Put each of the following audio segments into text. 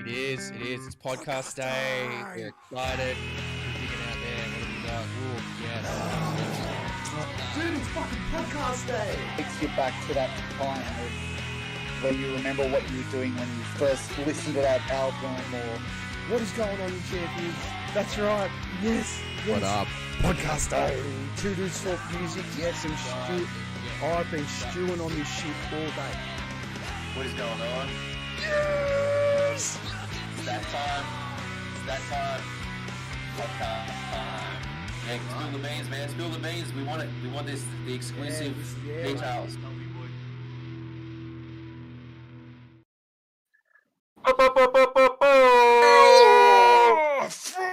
It is. It's podcast day. We're excited. We're digging out there. What have we got? Ooh, yeah. Dude, it's fucking podcast day. Takes you back to that time where you remember what you were doing when you first listened to that album, or What is going on, you champions? That's right. Yes. What up? Podcast day. Two dudes talk music. Yes, and stew. I've been stewing on this shit all day. What is going on? Yes. It's that time. It's that time. Podcast time. Yeah, spill the beans, man. Spill the beans. We want it. We want this. The exclusive details.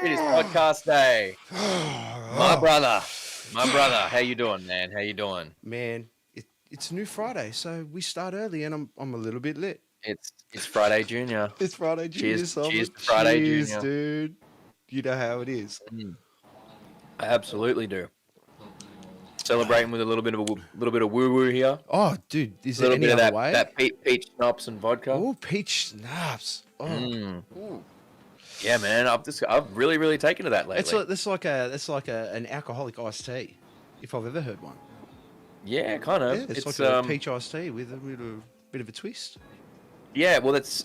It is podcast day. My brother. How you doing, man? How you doing? Man, it's a new Friday, so we start early, and I'm a little bit lit. It's Friday Junior. It's Friday, Junior. Cheers to Friday Cheers, Junior. dude. You know how it is. I absolutely do. Celebrating with a little bit of woo woo here. Oh, dude, is A there little any bit of other that way? that peach schnapps and vodka. Oh, peach schnapps. Oh. Ooh. Yeah, man. I've really taken to that lately. It's like an alcoholic iced tea, if I've ever heard one. Yeah, kind of. Yeah, it's like a peach iced tea with a bit of a twist. Yeah, well, it's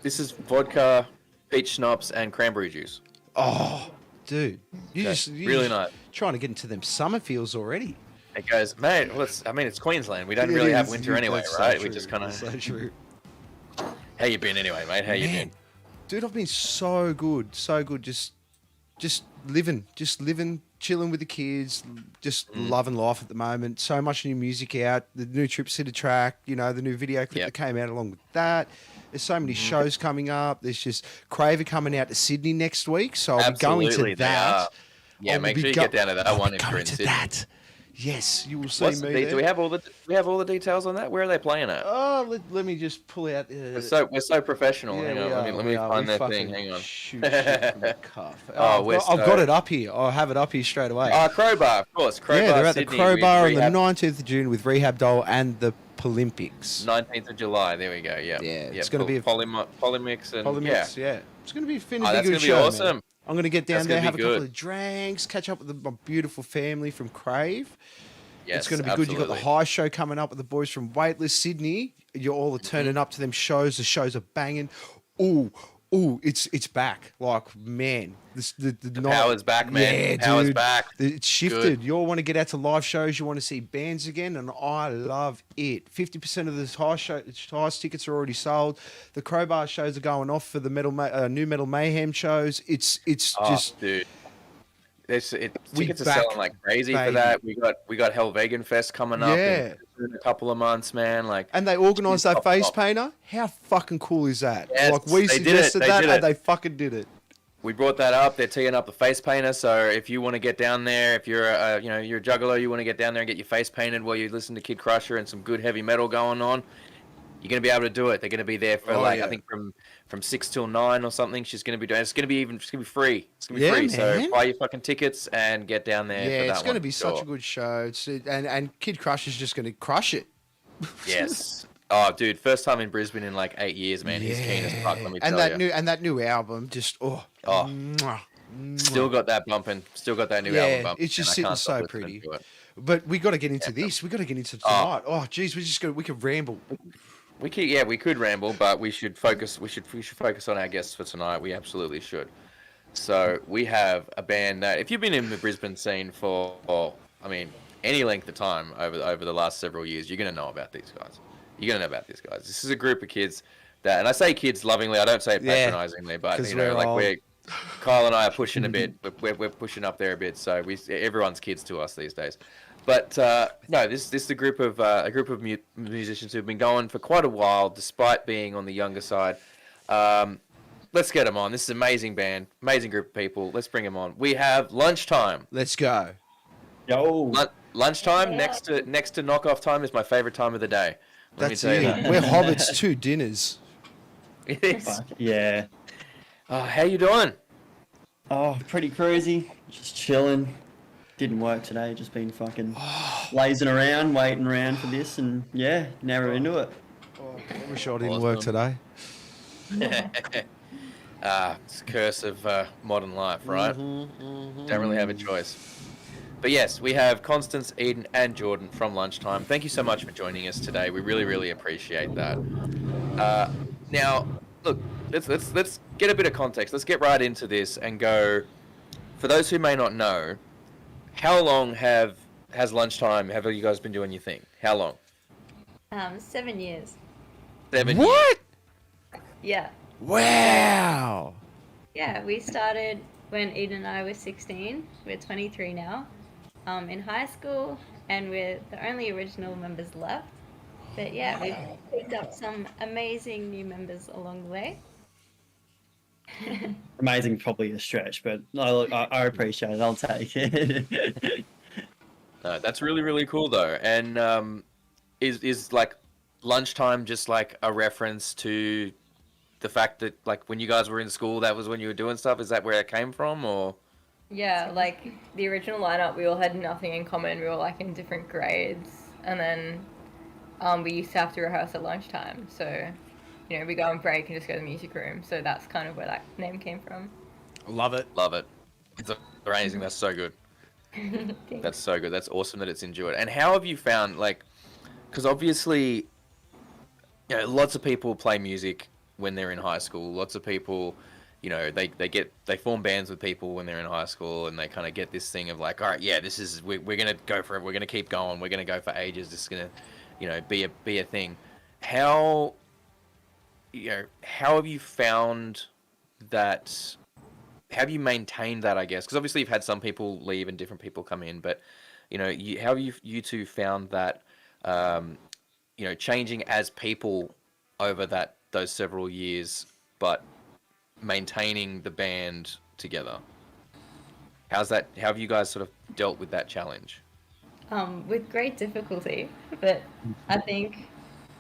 this is vodka, peach schnapps, and cranberry juice. Oh, dude, you're Really nice. trying to get into them summer feels already. It goes, mate. Well, it's Queensland. We don't It really have is, winter dude, anyway, that's so right? We true, just kind that's of. so true. How you been anyway, mate? How you Man, been? dude, I've been so good. Just living, chilling with the kids, just loving life at the moment. So much new music out, the new Trip Sitter track, the new video clip that came out along with that. There's so many shows coming up. There's just Craver coming out to Sydney next week, so I'll be going Absolutely, to they that. are. Yeah, I'll make be sure you go- get down to that I'll one be if you're going in to Sydney. that. Yes, you will see What's me the, there. do we have all the details on that? Where are they playing at? Oh, let me just pull out. We're so professional. Yeah, Hang we on, are, let we me are. find We that thing. fucking Hang on. Shoot shit from the cuff. Oh, I've got it up here. I'll have it up here straight away. Crowbar, of course. Crowbar, yeah, they're at Sydney, the Crowbar on the Rehab, 19th of June with Rehab Doll and the Olympics. 19th of July. There we go. Yeah. It's gonna be a Polymix and Polymix, yeah. It's going to be a finny that's good gonna be show. awesome. Man. I'm going to get down That's there, gonna have a be couple good. of drinks, catch up with my beautiful family from Crave. Yes, It's going to be good. You've got the absolutely. High Show coming up with the boys from Weightless Sydney. You're all turning up to them shows. The shows are banging. Ooh, it's back. Like, man. The power's back, man. Yeah, Power's dude. back. It's shifted. You all want to get out to live shows. You want to see bands again, and I love it. 50% of the highest tickets are already sold. The Crowbar shows are going off for the New Metal Mayhem shows. It's just... Dude. Tickets are back, selling like crazy for baby. that. We got Hell Vegan Fest coming up Yeah. in a couple of months, man. Like, And they organised that Top, face top. painter. How fucking cool is that? Yes, like, we they did it, suggested they that, did and it. they fucking did it. we brought that up. They're teeing up the face painter. So if you want to get down there, if you're you're a juggalo, you want to get down there and get your face painted while you listen to Kid Crusher and some good heavy metal going on, you're gonna be able to do it. They're gonna be there for I think from 6 till 9 or something. She's gonna be doing. It's gonna be free. It's gonna be free. Man. So buy your fucking tickets and get down there. Yeah, for that it's going to one, be for such sure. a good show. And Kid Crusher's just going to crush it. Yes. Oh, dude, first time in Brisbane in like 8 years, man. He's keen as fuck. Let me and tell you. that new album, just mwah, Still got that bumping. Still got that new Yeah, album bumping. it's just and I sitting can't stop so listening pretty. to it. But we got to get into this. We got to get into tonight. Oh, geez, we could ramble. We could ramble, but we should focus. We should focus on our guests for tonight. We absolutely should. So we have a band that, if you've been in the Brisbane scene for, any length of time over the last several years, you're gonna know about these guys. This is a group of kids that, and I say kids lovingly. I don't say it Yeah, patronizingly, but 'cause Kyle and I are pushing a bit. We're pushing up there a bit. So everyone's kids to us these days. But no, this is a group of musicians who've been going for quite a while, despite being on the younger side. Let's get them on. This is an amazing band, amazing group of people. Let's bring them on. We have Lunchtime. Let's go. Yo. Lunchtime next to knockoff time is my favorite time of the day. Let That's me tell you it. that. We're hobbits to dinners. It is. Fuck yeah. How you doing? Oh, pretty crazy. Just chilling. Didn't work today. Just been fucking lazing around, waiting around for this, and yeah, now we're into it. I wish I didn't work Awesome. today. It's a curse of modern life, right? Don't really have a choice. But yes, we have Constance, Eden, and Jordan from Lunchtime. Thank you so much for joining us today. We really, really appreciate that. Now, look, let's get a bit of context. Let's get right into this and go. For those who may not know, how long has Lunchtime? Have you guys been doing your thing? How long? 7 years. 7 years. What? Yeah. Wow. Yeah, we started when Eden and I were 16. We're 23 now. In high school, and we're the only original members left. But yeah, we've picked up some amazing new members along the way. Amazing, probably a stretch, but no, look, I appreciate it. I'll take it. No, that's really, really cool though. And is like Lunchtime just like a reference to the fact that like when you guys were in school, that was when you were doing stuff? Is that where it came from, or? Yeah, like the original lineup, we all had nothing in common. We were like in different grades, and then we used to have to rehearse at lunchtime. So, you know, we go on break and just go to the music room. So that's kind of where that name came from. Love it. Love it. It's amazing. That's so good. That's so good. That's awesome that it's enjoyed. And how have you found, like, because obviously, you know, lots of people play music when they're in high school. Lots of people, you know, they form bands with people when they're in high school, and they kind of get this thing of like, all right, yeah, this is we're gonna go for it. We're gonna keep going. We're gonna go for ages. This is gonna, you know, be a thing. How, you know, how have you found that? How have you maintained that, I guess? Because obviously you've had some people leave and different people come in, but you know, how have you two found that, you know, changing as people over those several years, but maintaining the band together? How have you guys sort of dealt with that challenge? With great difficulty, but I think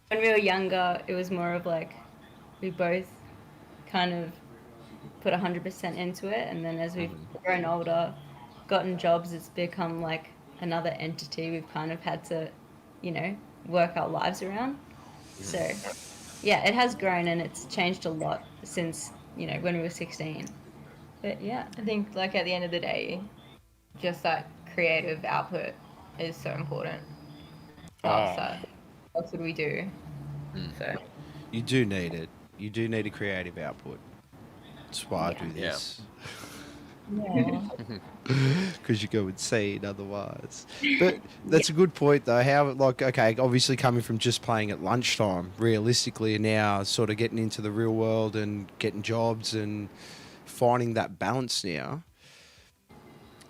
when we were younger, it was more of like we both kind of put 100% into it, and then as we've grown older, gotten jobs, it's become like another entity we've kind of had to, you know, work our lives around. So yeah, it has grown and it's changed a lot since, you know, when we were 16. But yeah, I think like at the end of the day, just that creative output is so important. For us, that what would we do? So You do need it. You do need a creative output. That's why I do Yeah. this. Yeah. Because you go insane otherwise. But that's a good point, though. How, like, okay, obviously coming from just playing at lunchtime, realistically, now sort of getting into the real world and getting jobs and finding that balance now.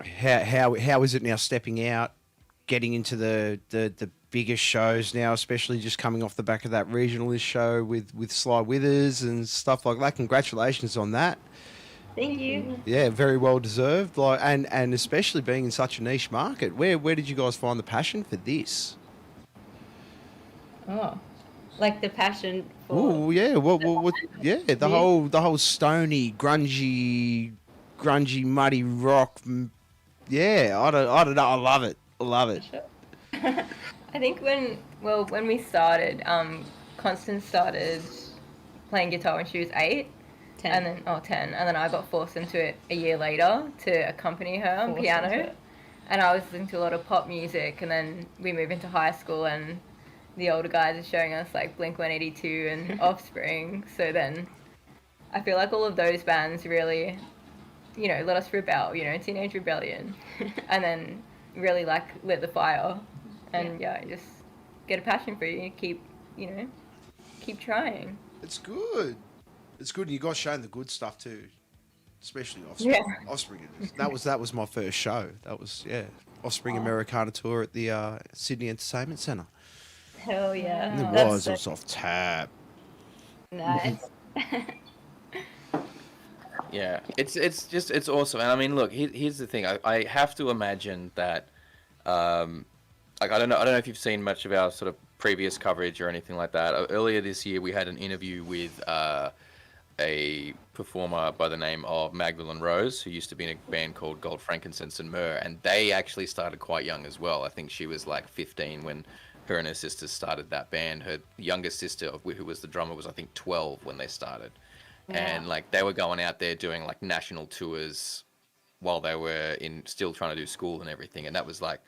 How is it now stepping out, getting into the bigger shows now, especially just coming off the back of that regionalist show with Sly Withers and stuff like that? Congratulations on that. Thank you. Yeah, very well deserved. Like, and especially being in such a niche market. Where did you guys find the passion for this? Oh, like the passion for. Oh yeah, what? Yeah, the whole stony, grungy, muddy rock. Yeah, I don't know. I love it. I love it. I think when we started, Constance started playing guitar when she was 8. 10. And then 10, and then I got forced into it a year later to accompany her on Forced piano. into it. And I was listening to a lot of pop music, and then we moved into high school, and the older guys are showing us like Blink-182 and Offspring. So then I feel like all of those bands really, you know, let us rebel, you know, teenage rebellion, and then really like lit the fire, and yeah, just get a passion for it. Keep trying. It's good. It's good, and you guys showing the good stuff too, especially Offspring. Yeah. Offspring. That was my first show. That was Offspring Americana tour at the Sydney Entertainment Centre. Hell yeah. And it That's was off tap. nice. Yeah, it's awesome. And I mean, look, here's the thing. I have to imagine that, like I don't know if you've seen much of our sort of previous coverage or anything like that. Earlier this year, we had an interview with a performer by the name of Magdalene Rose, who used to be in a band called Gold, Frankincense and Myrrh, and they actually started quite young as well. I think she was like 15 when her and her sisters started that band. Her youngest sister, who was the drummer, was I think 12 when they started. and like they were going out there doing like national tours while they were still trying to do school and everything, and that was like,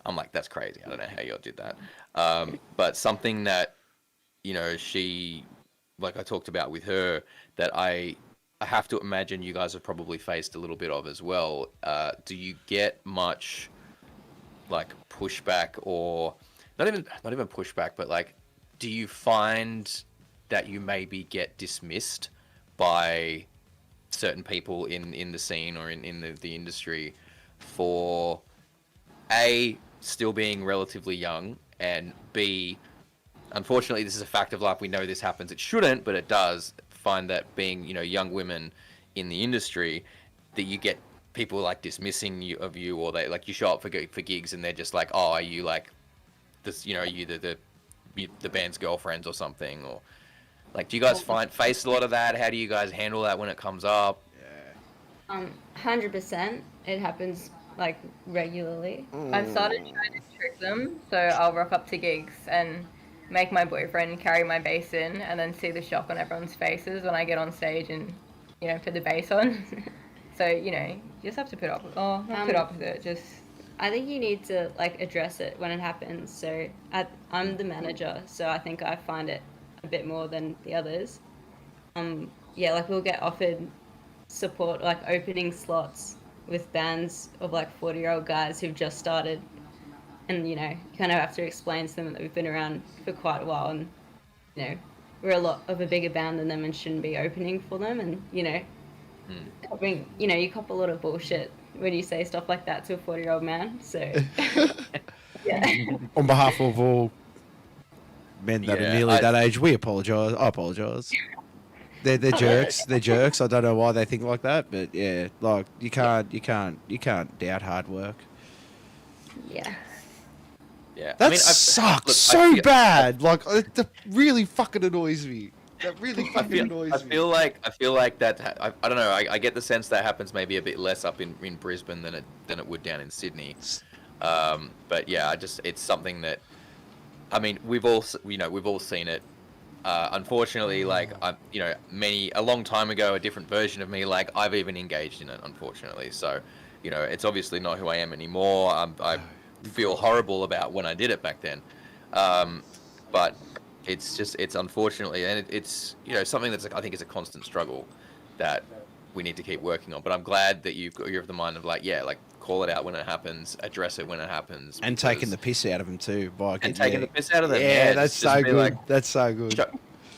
I'm like, that's crazy. I don't know how y'all did that. But something that, you know, she, like I talked about with her, that I have to imagine you guys have probably faced a little bit of as well. Do you get much like pushback, or not even pushback, but like, do you find that you maybe get dismissed by certain people in the scene or in the industry for A, still being relatively young, and B, unfortunately this is a fact of life, we know this happens, it shouldn't, but it does, find that being, you know, young women in the industry, that you get people like dismissing you, or they like, you show up for gigs and they're just like, oh, are you like this, you know, are you the band's girlfriends or something, or like, do you guys face a lot of that? How do you guys handle that when it comes up? 100%. It happens like regularly. I've started trying to trick them, so I'll rock up to gigs and make my boyfriend carry my bass in, and then see the shock on everyone's faces when I get on stage and, you know, put the bass on. So, you know, you just have to put up with it. Just, I think you need to like address it when it happens. So I'm the manager, so I think I find it a bit more than the others. Yeah, like we'll get offered support, like opening slots with bands of like 40-year-old guys who've just started, and you know, you kind of have to explain to them that we've been around for quite a while, and you know, we're a lot of a bigger band than them and shouldn't be opening for them, and you know, you cop a lot of bullshit when you say stuff like that to a 40-year-old man. So yeah. On behalf of all men that are nearly that age, we apologise. I apologise. They're jerks. They're jerks. I don't know why they think like that, but yeah, like you can't doubt hard work. Yeah. Yeah, That sucks so bad. Like that really fucking annoys me. That really fucking annoys me. I feel like that. I don't know. I get the sense that happens maybe a bit less up in Brisbane than it would down in Sydney. But yeah, it's something that, I mean, we've all seen it. Unfortunately, like a long time ago, a different version of me, like I've even engaged in it. Unfortunately, so you know, it's obviously not who I am anymore. I feel horrible about when I did it back then, but it's unfortunately, and it's you know, something that's I think is a constant struggle that we need to keep working on. But I'm glad that you're of the mind of like, yeah, like call it out when it happens, address it when it happens, and taking the piss out of them too. Taking the piss out of them. Yeah, that's so good. Like, that's so good.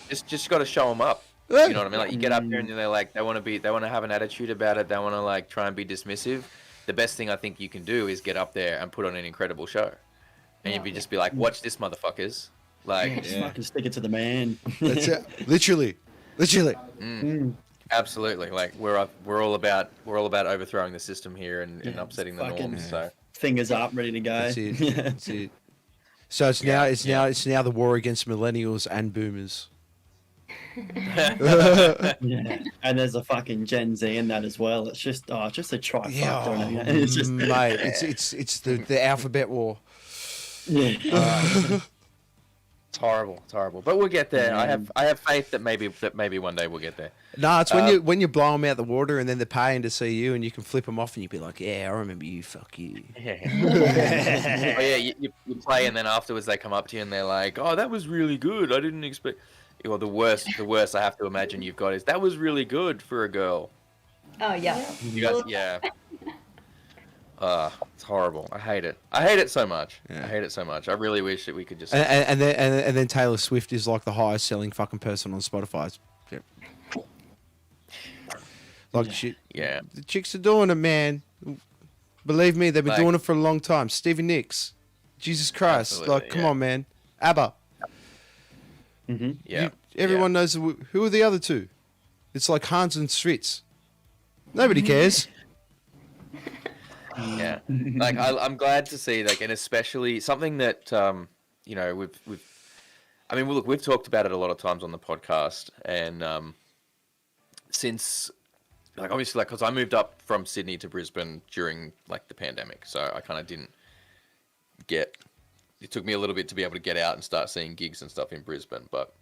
Just got to show them up. You know what I mean? Like you get up there and they're like, they want to have an attitude about it. They want to like try and be dismissive. The best thing I think you can do is get up there and put on an incredible show, and you'd just be like, watch this, motherfuckers. Like, just fucking stick it to the man. That's it. Literally. Absolutely. Like we're all about overthrowing the system here and upsetting the norms. So fingers up, ready to go. That's it. That's it. So it's now the war against millennials and boomers. Yeah. And there's a fucking Gen Z in that as well. It's just a trifecta. It's just mate, it's the alphabet war. Yeah. It's horrible. But we'll get there. I have faith that maybe one day we'll get there. No, it's when you blow them out the water and then they're paying to see you and you can flip them off and you be like, yeah, I remember you, fuck you. Yeah. Oh yeah, you play and then afterwards they come up to you and they're like, oh, that was really good. I didn't expect. Well, the worst I have to imagine you've got is that was really good for a girl. Oh yeah. You guys, yeah. It's horrible. I hate it so much. Yeah. I hate it so much. I really wish that we could just. And then Taylor Swift is like the highest selling fucking person on Spotify. Yeah. Like shit. Yeah. The chicks are doing it, man. Believe me, they've been doing it for a long time. Stevie Nicks. Jesus Christ. Absolutely, like, come on, man. ABBA. Mm-hmm. Yeah. Everyone knows who are the other two. It's like Hans and Fritz. Nobody cares. Yeah. Like I'm glad to see, like, and especially something that you know, we've talked about it a lot of times on the podcast, and since like obviously like because I moved up from Sydney to Brisbane during like the pandemic, so I kind of didn't get. It took me a little bit to be able to get out and start seeing gigs and stuff in Brisbane, but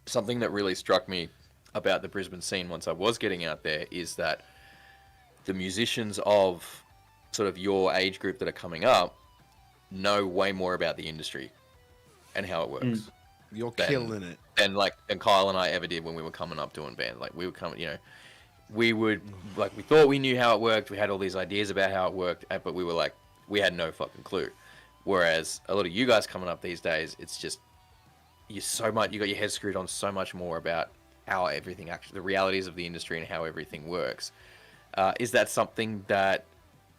something that really struck me about the Brisbane scene once I was getting out there is that the musicians of sort of your age group that are coming up know way more about the industry and how it works. You're than- killing it. than Kyle and I ever did when we were coming up doing bands. Like we were coming, we would like we thought we knew how it worked. We had all these ideas about how it worked, but we were like we had no fucking clue. Whereas a lot of you guys coming up these days, it's just you got your head screwed on so much more about how everything actually, the realities of the industry and how everything works. Is that something that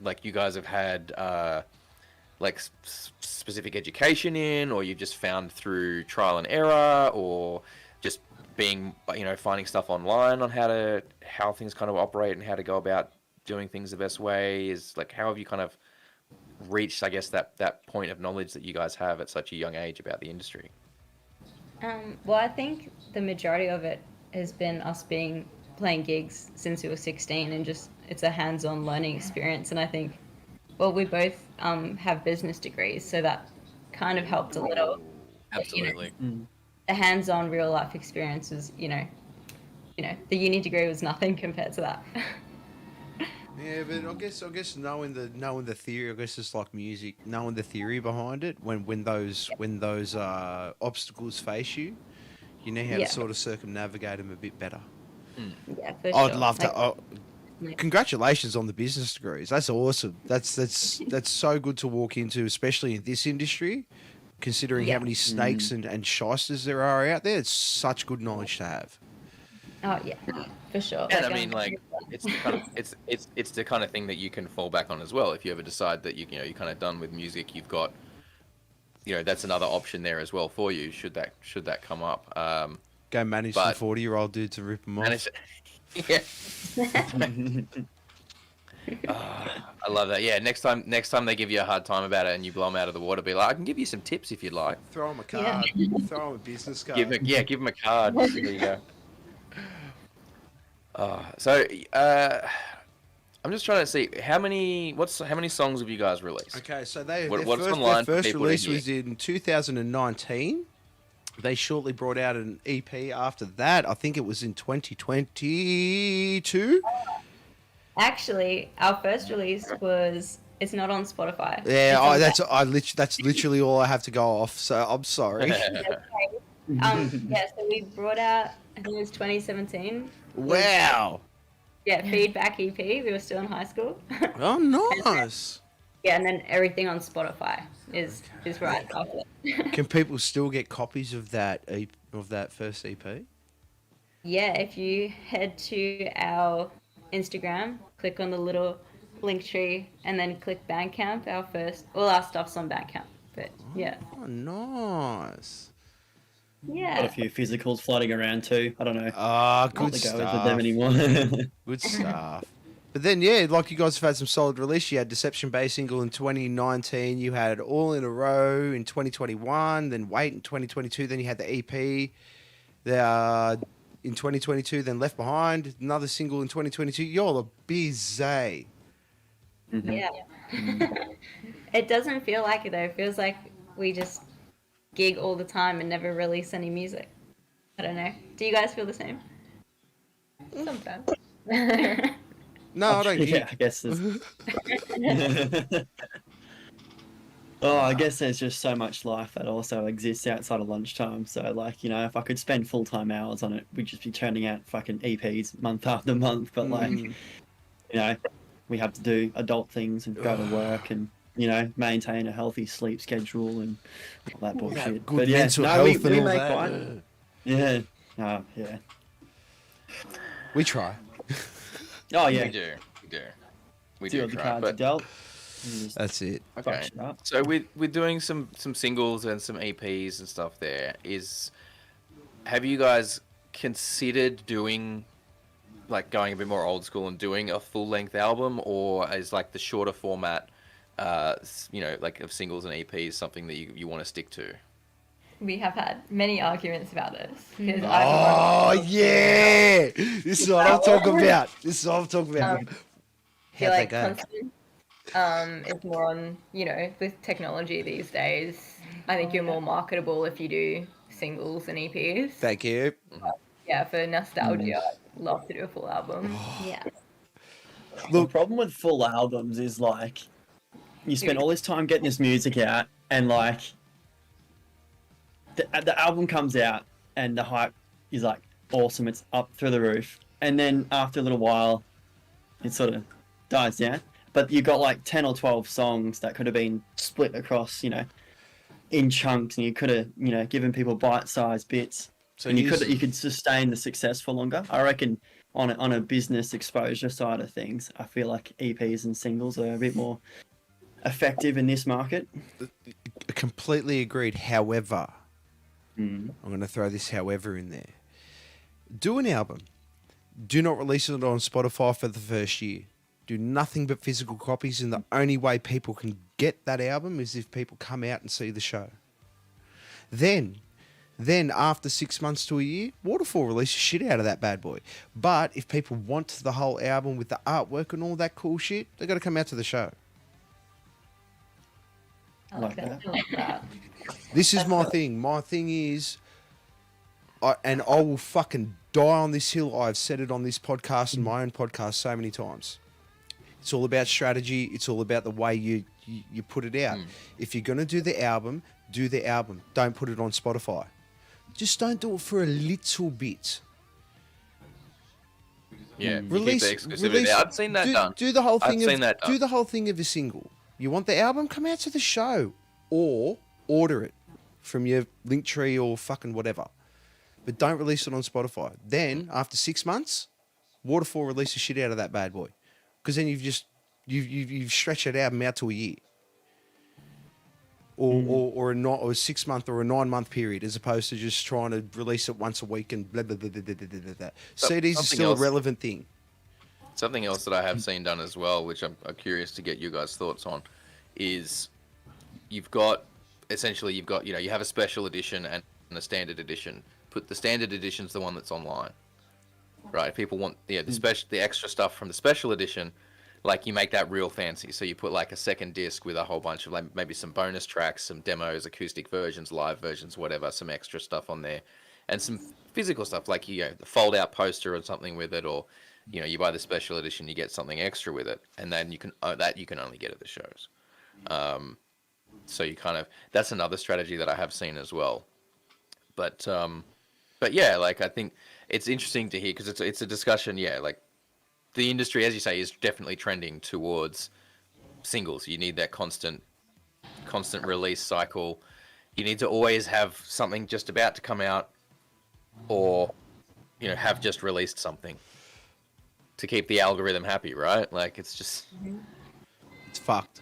like you guys have had like specific education in, or you just found through trial and error, or just being finding stuff online on how things kind of operate and how to go about doing things the best way? Is like how have you kind of reached, I guess, that point of knowledge that you guys have at such a young age about the industry? Well, I think the majority of it has been us playing gigs since we were 16, and just it's a hands-on learning experience. And I think, well, we both have business degrees, so that kind of helped a little. Absolutely. The hands-on real-life experience was, the uni degree was nothing compared to that. Yeah, but I guess knowing the theory, I guess it's like music, knowing the theory behind it. When those obstacles face you, you know how to sort of circumnavigate them a bit better. Yeah, for sure. I'd love to. Congratulations on the business degrees. That's awesome. That's so good to walk into, especially in this industry, considering how many snakes and shysters there are out there. It's such good knowledge to have. Oh yeah, for sure. And I mean, like, it's the kind of thing that you can fall back on as well. If you ever decide that you're kind of done with music, you've got, that's another option there as well for you. Should that come up? Go manage some 40-year-old dudes and rip them off. Yeah. I love that. Yeah. Next time they give you a hard time about it and you blow them out of the water, be like, I can give you some tips if you'd like. Throw them a card. Throw them a business card. Give them a card. There you go. So I'm just trying to see how many songs have you guys released? Okay, so Their their first release was in 2019. They shortly brought out an EP after that. I think it was in 2022. Actually, our first release it's not on Spotify. Yeah, that's literally all I have to go off. So I'm sorry. So we brought out, I think it was 2017. Wow. Yeah, Feedback EP. We were still in high school. Oh, nice. And then everything on Spotify is right after that. Can people still get copies of that first EP? Yeah, if you head to our Instagram, click on the little link tree, and then click Bandcamp. All our stuff's on Bandcamp. But yeah. Oh, nice. Yeah. Got a few physicals floating around too. I don't know. Good Not stuff. the go with them anymore. Good stuff. But then, yeah, like you guys have had some solid release. You had Deception Bay single in 2019. You had All in a Row in 2021. Then Wait in 2022. Then you had the EP in 2022. Then Left Behind, another single in 2022. You're a busy. Mm-hmm. Yeah. It doesn't feel like it though. It feels like we just gig all the time and never release any music. I don't know. Do you guys feel the same? Sometimes. No, I don't. Yeah, I guess. Oh, I guess there's just so much life that also exists outside of lunchtime. So, like, if I could spend full-time hours on it, we'd just be turning out fucking EPs month after month. But, we have to do adult things and go to work and, maintain a healthy sleep schedule and all that bullshit. Good mental health and all make that. fun. Yeah. Yeah. We try. Oh, yeah. We do. We Two do of the try, cards but dealt. That's it. okay. So we're doing some singles and some EPs and stuff. Have you guys considered doing, like, going a bit more old school and doing a full length album, or is like the shorter format, like of singles and EPs something that you want to stick to? We have had many arguments about this. Because Oh, yeah. This is what I'm talking about. I feel like constant is more on, with technology these days. I think you're more marketable if you do singles and EPs. Thank you. yeah, for nostalgia, I'd love to do a full album. Yeah. The problem with full albums is like you spend all this time getting this music out, and like the album comes out, and the hype is like awesome. It's up through the roof, and then after a little while, it sort of dies down. But you got like 10 or 12 songs that could have been split across, in chunks, and you could have, given people bite-sized bits, So and you could sustain the success for longer. I reckon on a business exposure side of things, I feel like EPs and singles are a bit more effective in this market. Completely agreed. However, Mm. I'm going to throw this however in there. Do an album. Do not release it on Spotify for the first year. Do nothing but physical copies, and the only way people can get that album is if people come out and see the show. Then after 6 months to a year, Waterfall release the shit out of that bad boy. But if people want the whole album with the artwork and all that cool shit, they got to come out to the show. I like that. I like that. This is my thing. My thing is, I will fucking die on this hill. I've said it on this podcast and my own podcast so many times. It's all about strategy. It's all about the way you put it out. If you're going to do the album, do the album. Don't put it on Spotify. Just don't do it for a little bit. Yeah, you keep the exclusivity. I've seen that done. Do the whole thing. I've seen that done. Do the whole thing of a single. You want the album? Come out to the show, or order it from your Linktree or fucking whatever. But don't release it on Spotify. Then after 6 months, Waterfall release the shit out of that bad boy, because then you've stretched that album out to a year, or a 6 month or a 9 month period, as opposed to just trying to release it once a week and blah blah blah blah blah blah blah. CDs are still a relevant thing. Something else that I have seen done as well, which I'm curious to get you guys' thoughts on, is you've got you have a special edition and a standard edition. Put the standard edition's the one that's online, right? If people want the extra stuff from the special edition, like you make that real fancy. So you put like a second disc with a whole bunch of like maybe some bonus tracks, some demos, acoustic versions, live versions, whatever, some extra stuff on there, and some physical stuff like the fold out poster or something with it, or you buy the special edition, you get something extra with it, and then you can only get at the shows. So you that's another strategy that I have seen as well. But yeah, like I think it's interesting to hear, because it's a discussion. Yeah, like the industry, as you say, is definitely trending towards singles. You need that constant release cycle. You need to always have something just about to come out, or have just released something to keep the algorithm happy, right? Like it's just It's fucked.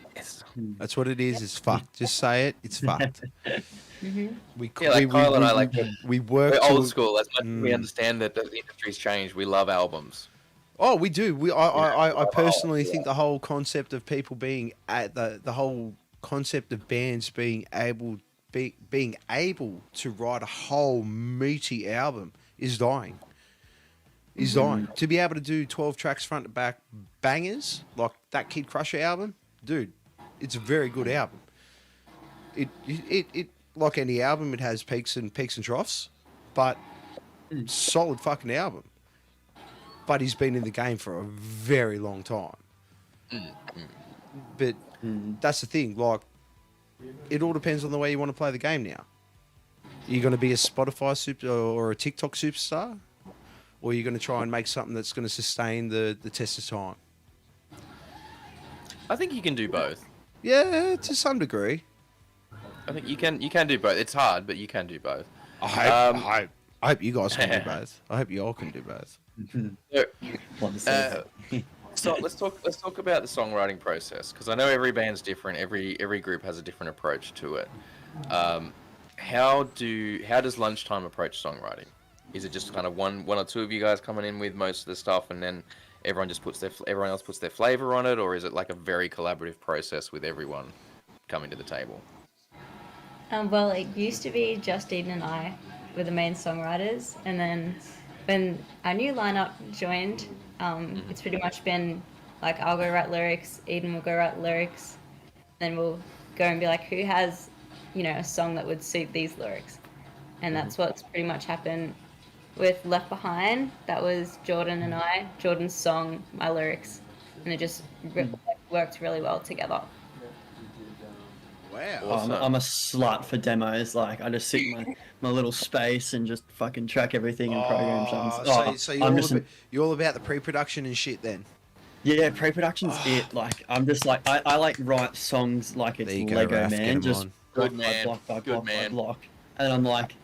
That's what it is. It's fucked. Just say it. It's fucked. Kyle and I we we're work old school. As much as we understand that the industry's changed, we love albums. Oh, we do. I personally think the whole concept of people being at the whole concept of bands being able to write a whole meaty album is dying. To be able to do 12 tracks front to back bangers like that Kid Crusher album, dude, it's a very good album. It like any album, it has peaks and troughs, but solid fucking album. But he's been in the game for a very long time. But that's the thing, like, it all depends on the way you want to play the game now. Are you going to be a Spotify super or a TikTok superstar? Or are you going to try and make something that's going to sustain the test of time? I think you can do both. Yeah, to some degree. I think you can do both. It's hard, but you can do both. I hope you guys can do both. I hope you all can do both. So let's talk about the songwriting process, because I know every band's different. Every group has a different approach to it. How does Lunchtime approach songwriting? Is it just kind of one or two of you guys coming in with most of the stuff, and then everyone else puts their flavor on it, or is it like a very collaborative process with everyone coming to the table? Well, it used to be just Eden and I were the main songwriters, and then when our new lineup joined, it's pretty much been like I'll go write lyrics, Eden will go write lyrics, then we'll go and be like, who has, a song that would suit these lyrics, and that's what's pretty much happened with Left Behind. That was Jordan and I. Jordan's song, my lyrics, and it just worked really well together. Wow. Awesome. I'm a slut for demos. Like, I just sit in my little space and just fucking track everything and program things. So I'm just you're all about the pre-production and shit then. yeah, pre-production's it. Like, I'm just like I like write songs like it's There you go, Lego Raph, get 'em man, just on. block Good by man. block by Good block by man. block, and then I'm like,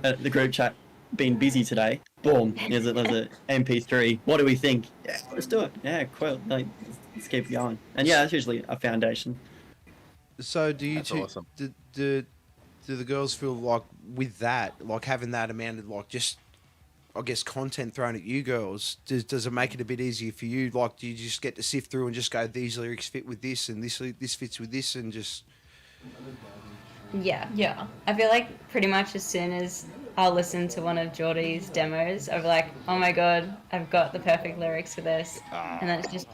the group chat being busy today. Boom, there's a MP3. What do we think? Yeah, let's do it. Yeah, cool. Like, let's keep going. And yeah, that's usually a foundation. So do you That's two? awesome. Do the girls feel like with that, like having that amount of like just, I guess, content thrown at you girls? Does it make it a bit easier for you? Like, do you just get to sift through and just go, these lyrics fit with this, and this fits with this, and just Yeah. Yeah. I feel like pretty much as soon as I'll listen to one of Geordie's demos, I'll be like, oh my god, I've got the perfect lyrics for this. And then it's just.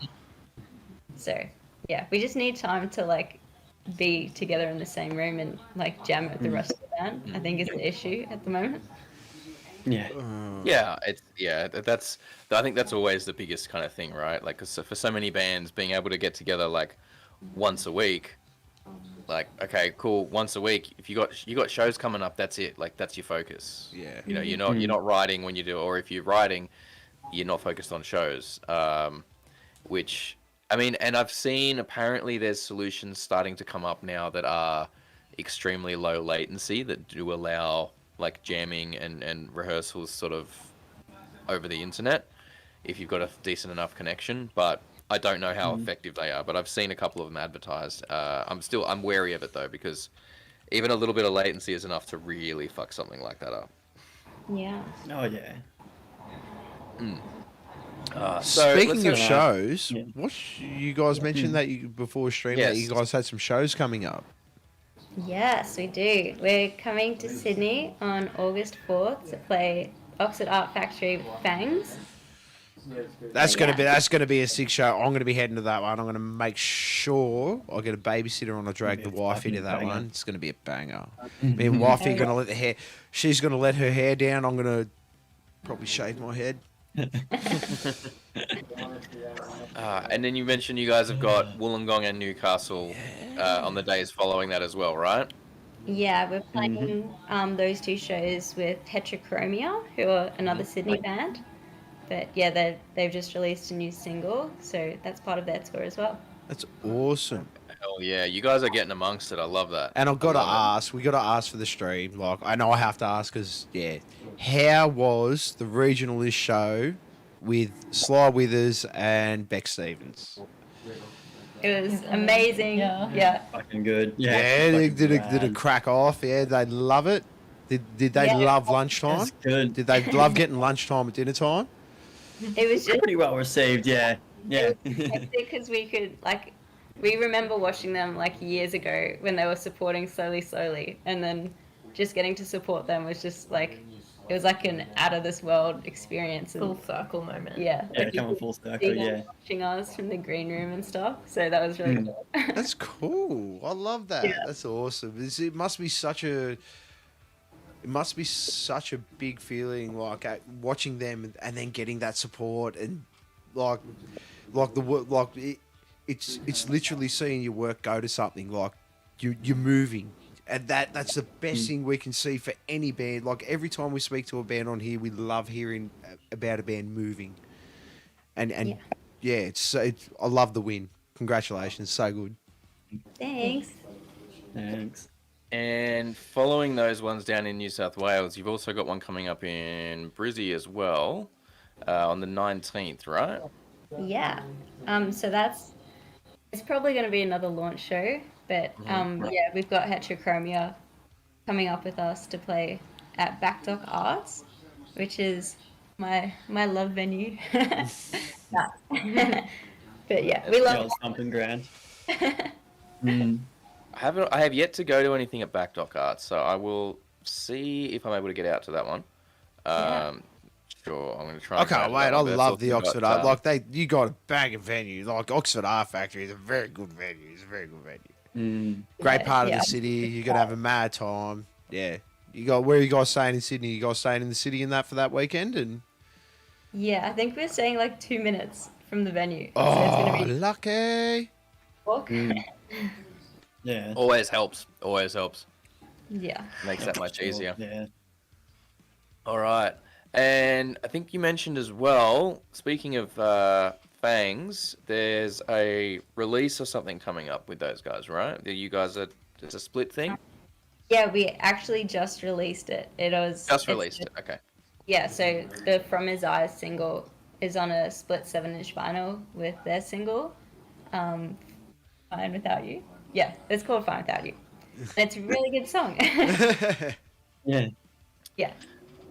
So, yeah, we just need time to like be together in the same room and like jam with the rest of the band, I think is the issue at the moment. Yeah. That's I think that's always the biggest kind of thing, right? Like, 'cause for so many bands, being able to get together like once a week, like, okay, cool, once a week. If you got shows coming up, that's it. Like, that's your focus. yeah. You know, you're not writing when you do, or if you're writing, you're not focused on shows. Which, I mean, and I've seen apparently there's solutions starting to come up now that are extremely low latency that do allow like jamming and rehearsals sort of over the internet if you've got a decent enough connection. But I don't know how effective they are. But I've seen a couple of them advertised. I'm wary of it though, because even a little bit of latency is enough to really fuck something like that up. Yeah. Oh yeah. So Speaking let's of have- shows, Yeah. what you guys mentioned that you before stream that you Yes. guys had some shows coming up. Yes, we do. We're coming to Sydney on August 4th to play Oxford Art Factory with Fangs. That's gonna be a sick show. I'm gonna be heading to that one. I'm gonna make sure I get a babysitter and I drag the It's wife into fucking that banger. one. It's gonna be a banger. Me and wifey gonna let the hair. She's gonna let her hair down. I'm gonna probably shave my head. And then you mentioned you guys have got Wollongong and Newcastle on the days following that as well, right? Yeah, we're playing those two shows with Heterochromia, who are another Sydney band. But yeah, they've just released a new single, so that's part of their tour as well. That's awesome. Hell yeah, you guys are getting amongst it. I love that. And I've got to I love ask. We got to ask for the stream. Like I know I have to ask because how was the regionalist show with Sly Withers and Beck Stevens? It was amazing. Yeah. Yeah. Fucking good. Yeah, they did it crack off. Yeah, they love it. Did they Yeah. love lunchtime? That's good. Did they love getting lunchtime at dinner time? It was just Pretty well received. Yeah. Yeah. because we remember watching them like years ago when they were supporting Slowly, and then just getting to support them was just like it was like an out of this world experience. And, Full circle moment. yeah, Yeah, like, you coming could full see circle. them Yeah. watching us from the green room and stuff. So that was really cool. That's cool. I love that. Yeah. That's awesome. It must be such a big feeling, like watching them and then getting that support and it's literally seeing your work go to something like you're moving. And that's the best thing we can see for any band. Like every time we speak to a band on here, we love hearing about a band moving. And yeah, I love the win. Congratulations, so good. Thanks. Thanks. And following those ones down in New South Wales, you've also got one coming up in Brizzy as well, on the 19th, right? Yeah. So it's probably going to be another launch show, but yeah, we've got Heterochromia coming up with us to play at Backdock Arts, which is my love venue. But yeah, we The love old stomping ground. I have yet to go to anything at Backdock Arts, so I will see if I'm able to get out to that one. Sure, I'm going to try. I and can't grab wait. that I one, but love the it's also Oxford got, Art. You got a bag of venue. Like Oxford Art Factory is a very good venue. It's a very good venue. Great part of the city. You're gonna have a mad time. Yeah, Where are you guys staying in Sydney? You guys staying in the city and that for that weekend? And Yeah, I think we're staying like 2 minutes from the venue. So it's oh, gonna be lucky. walk. Yeah. Always helps. Always helps. Yeah. Makes that much easier. Yeah. All right. And I think you mentioned as well, speaking of Fangs, there's a release or something coming up with those guys, right? You guys are, it's a split thing? Yeah, we actually just released it. Just released it, okay. Yeah, so the From His Eyes single is on a split 7-inch vinyl with their single, Fine Without You. Yeah, it's called Fine Without You. And it's a really good song. Yeah. Yeah.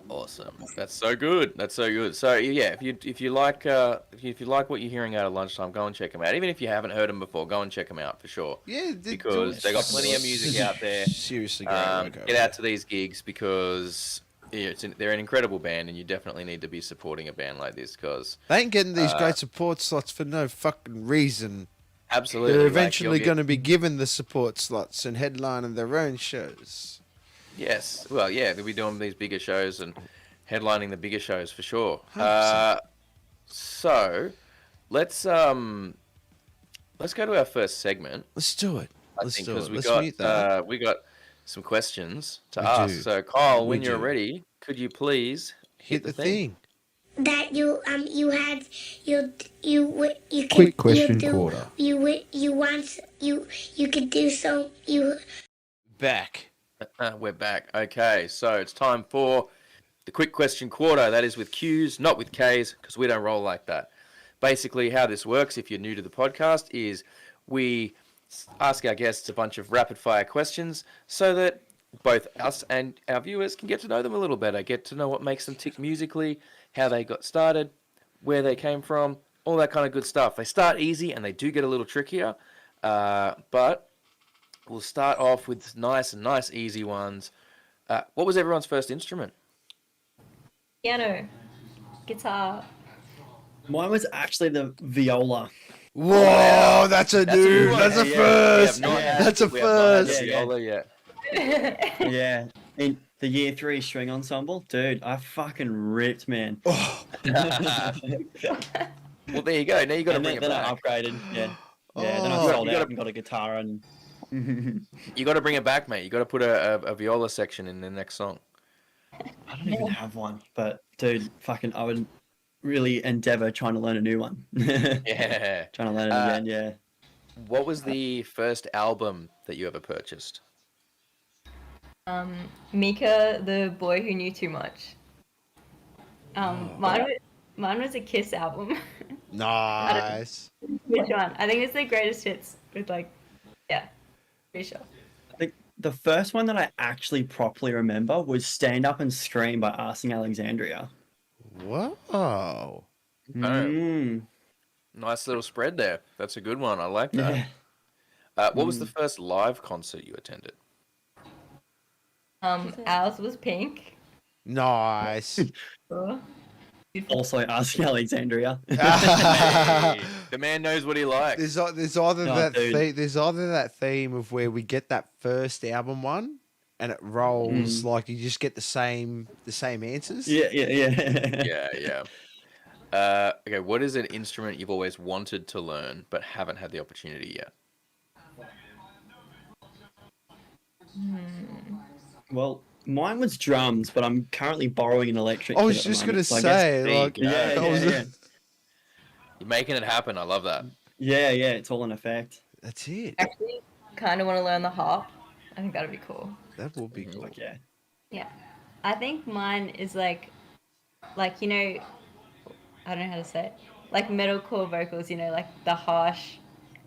Awesome. That's so good. That's so good. So yeah, if you like what you're hearing out of Lunchtime, go and check them out. Even if you haven't heard them before, go and check them out for sure. Yeah, because they got plenty of music out there. Seriously, great work over Get out to these gigs because they're an incredible band, and you definitely need to be supporting a band like this because They ain't getting these great support slots for no fucking reason. absolutely They're like, eventually you'll going to be given the support slots and headlining their own shows. Yes. Well, yeah, they'll be doing these bigger shows and headlining the bigger shows for sure. 100%. So let's go to our first segment. Let's do it. I Let's think do because it. we got some questions to We ask. do. So Kyle, when We you're do. ready, could you please Hit the thing. That you could Quick question you do, quarter. you could do so you Back. We're back. Okay, so it's time for the quick question quarter. That is with Q's, not with K's, because we don't roll like that. Basically, how this works, if you're new to the podcast, is we ask our guests a bunch of rapid-fire questions so that both us and our viewers can get to know them a little better, get to know what makes them tick musically, how they got started, where they came from, all that kind of good stuff. They start easy and they do get a little trickier, but we'll start off with nice, easy ones. What was everyone's first instrument? Piano. Guitar. Mine was actually the viola. Whoa, that's a That's a new. good one. That's a Yeah, first. we have not had- That's a we have not had first. the viola yet. Yeah. In the year 3 string ensemble, dude, I fucking ripped, man. Oh, Well, there you go. Now you got to And bring then it I back. upgraded. Yeah. Yeah. Then I Oh. sold You out gotta- and got a guitar and. You got to bring it back, mate. You got to put a viola section in the next song. I don't even have one, but dude, fucking, I would really endeavor trying to learn a new one. Yeah. Trying to learn it again, yeah. What was the first album that you ever purchased? Mika, the boy who knew too much. Mine was a Kiss album. nice. Which one? I think it's the greatest hits with yeah, pretty sure. I think the first one that I actually properly remember was Stand Up and Scream by Arsing Alexandria. Whoa. Mm. Nice little spread there. That's a good one. I like that. Yeah. What was the first live concert you attended? Ours was Pink. Nice. Oh. Also Arsing Alexandria. Hey, the man knows what he likes. There's either No, that dude. there's either that theme of where we get that first album one and it rolls like you just get the same answers. Yeah. Yeah. Okay, what is an instrument you've always wanted to learn but haven't had the opportunity yet? Well, mine was drums, but I'm currently borrowing an electric. I was kit at the just gonna moment, so I guess- say, there you like, go. Yeah, that was yeah. You're making it happen. I love that. Yeah, it's all in effect. that's it. Actually, kind of want to learn the harp. I think that'd be cool. That will be cool. Like, yeah. Yeah. I think mine is like you know, I don't know how to say it. Like metalcore vocals, you know, like the harsh,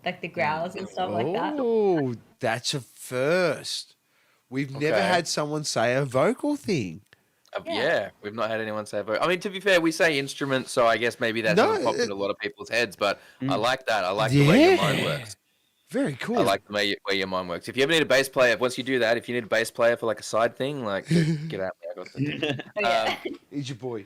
like the growls and stuff like that. Oh, that's a first. We've never Okay. had someone say a vocal thing. Yeah, we've not had anyone say vocal. I mean, to be fair, we say instrument, so I guess maybe that No, doesn't pop into a lot of people's heads, but I like that. I like the way your mind works. Very cool. I like the way your mind works. If you ever need a bass player, once you do that, if you need a bass player for like a side thing, like get out there. I got the Oh, yeah. He's your boy.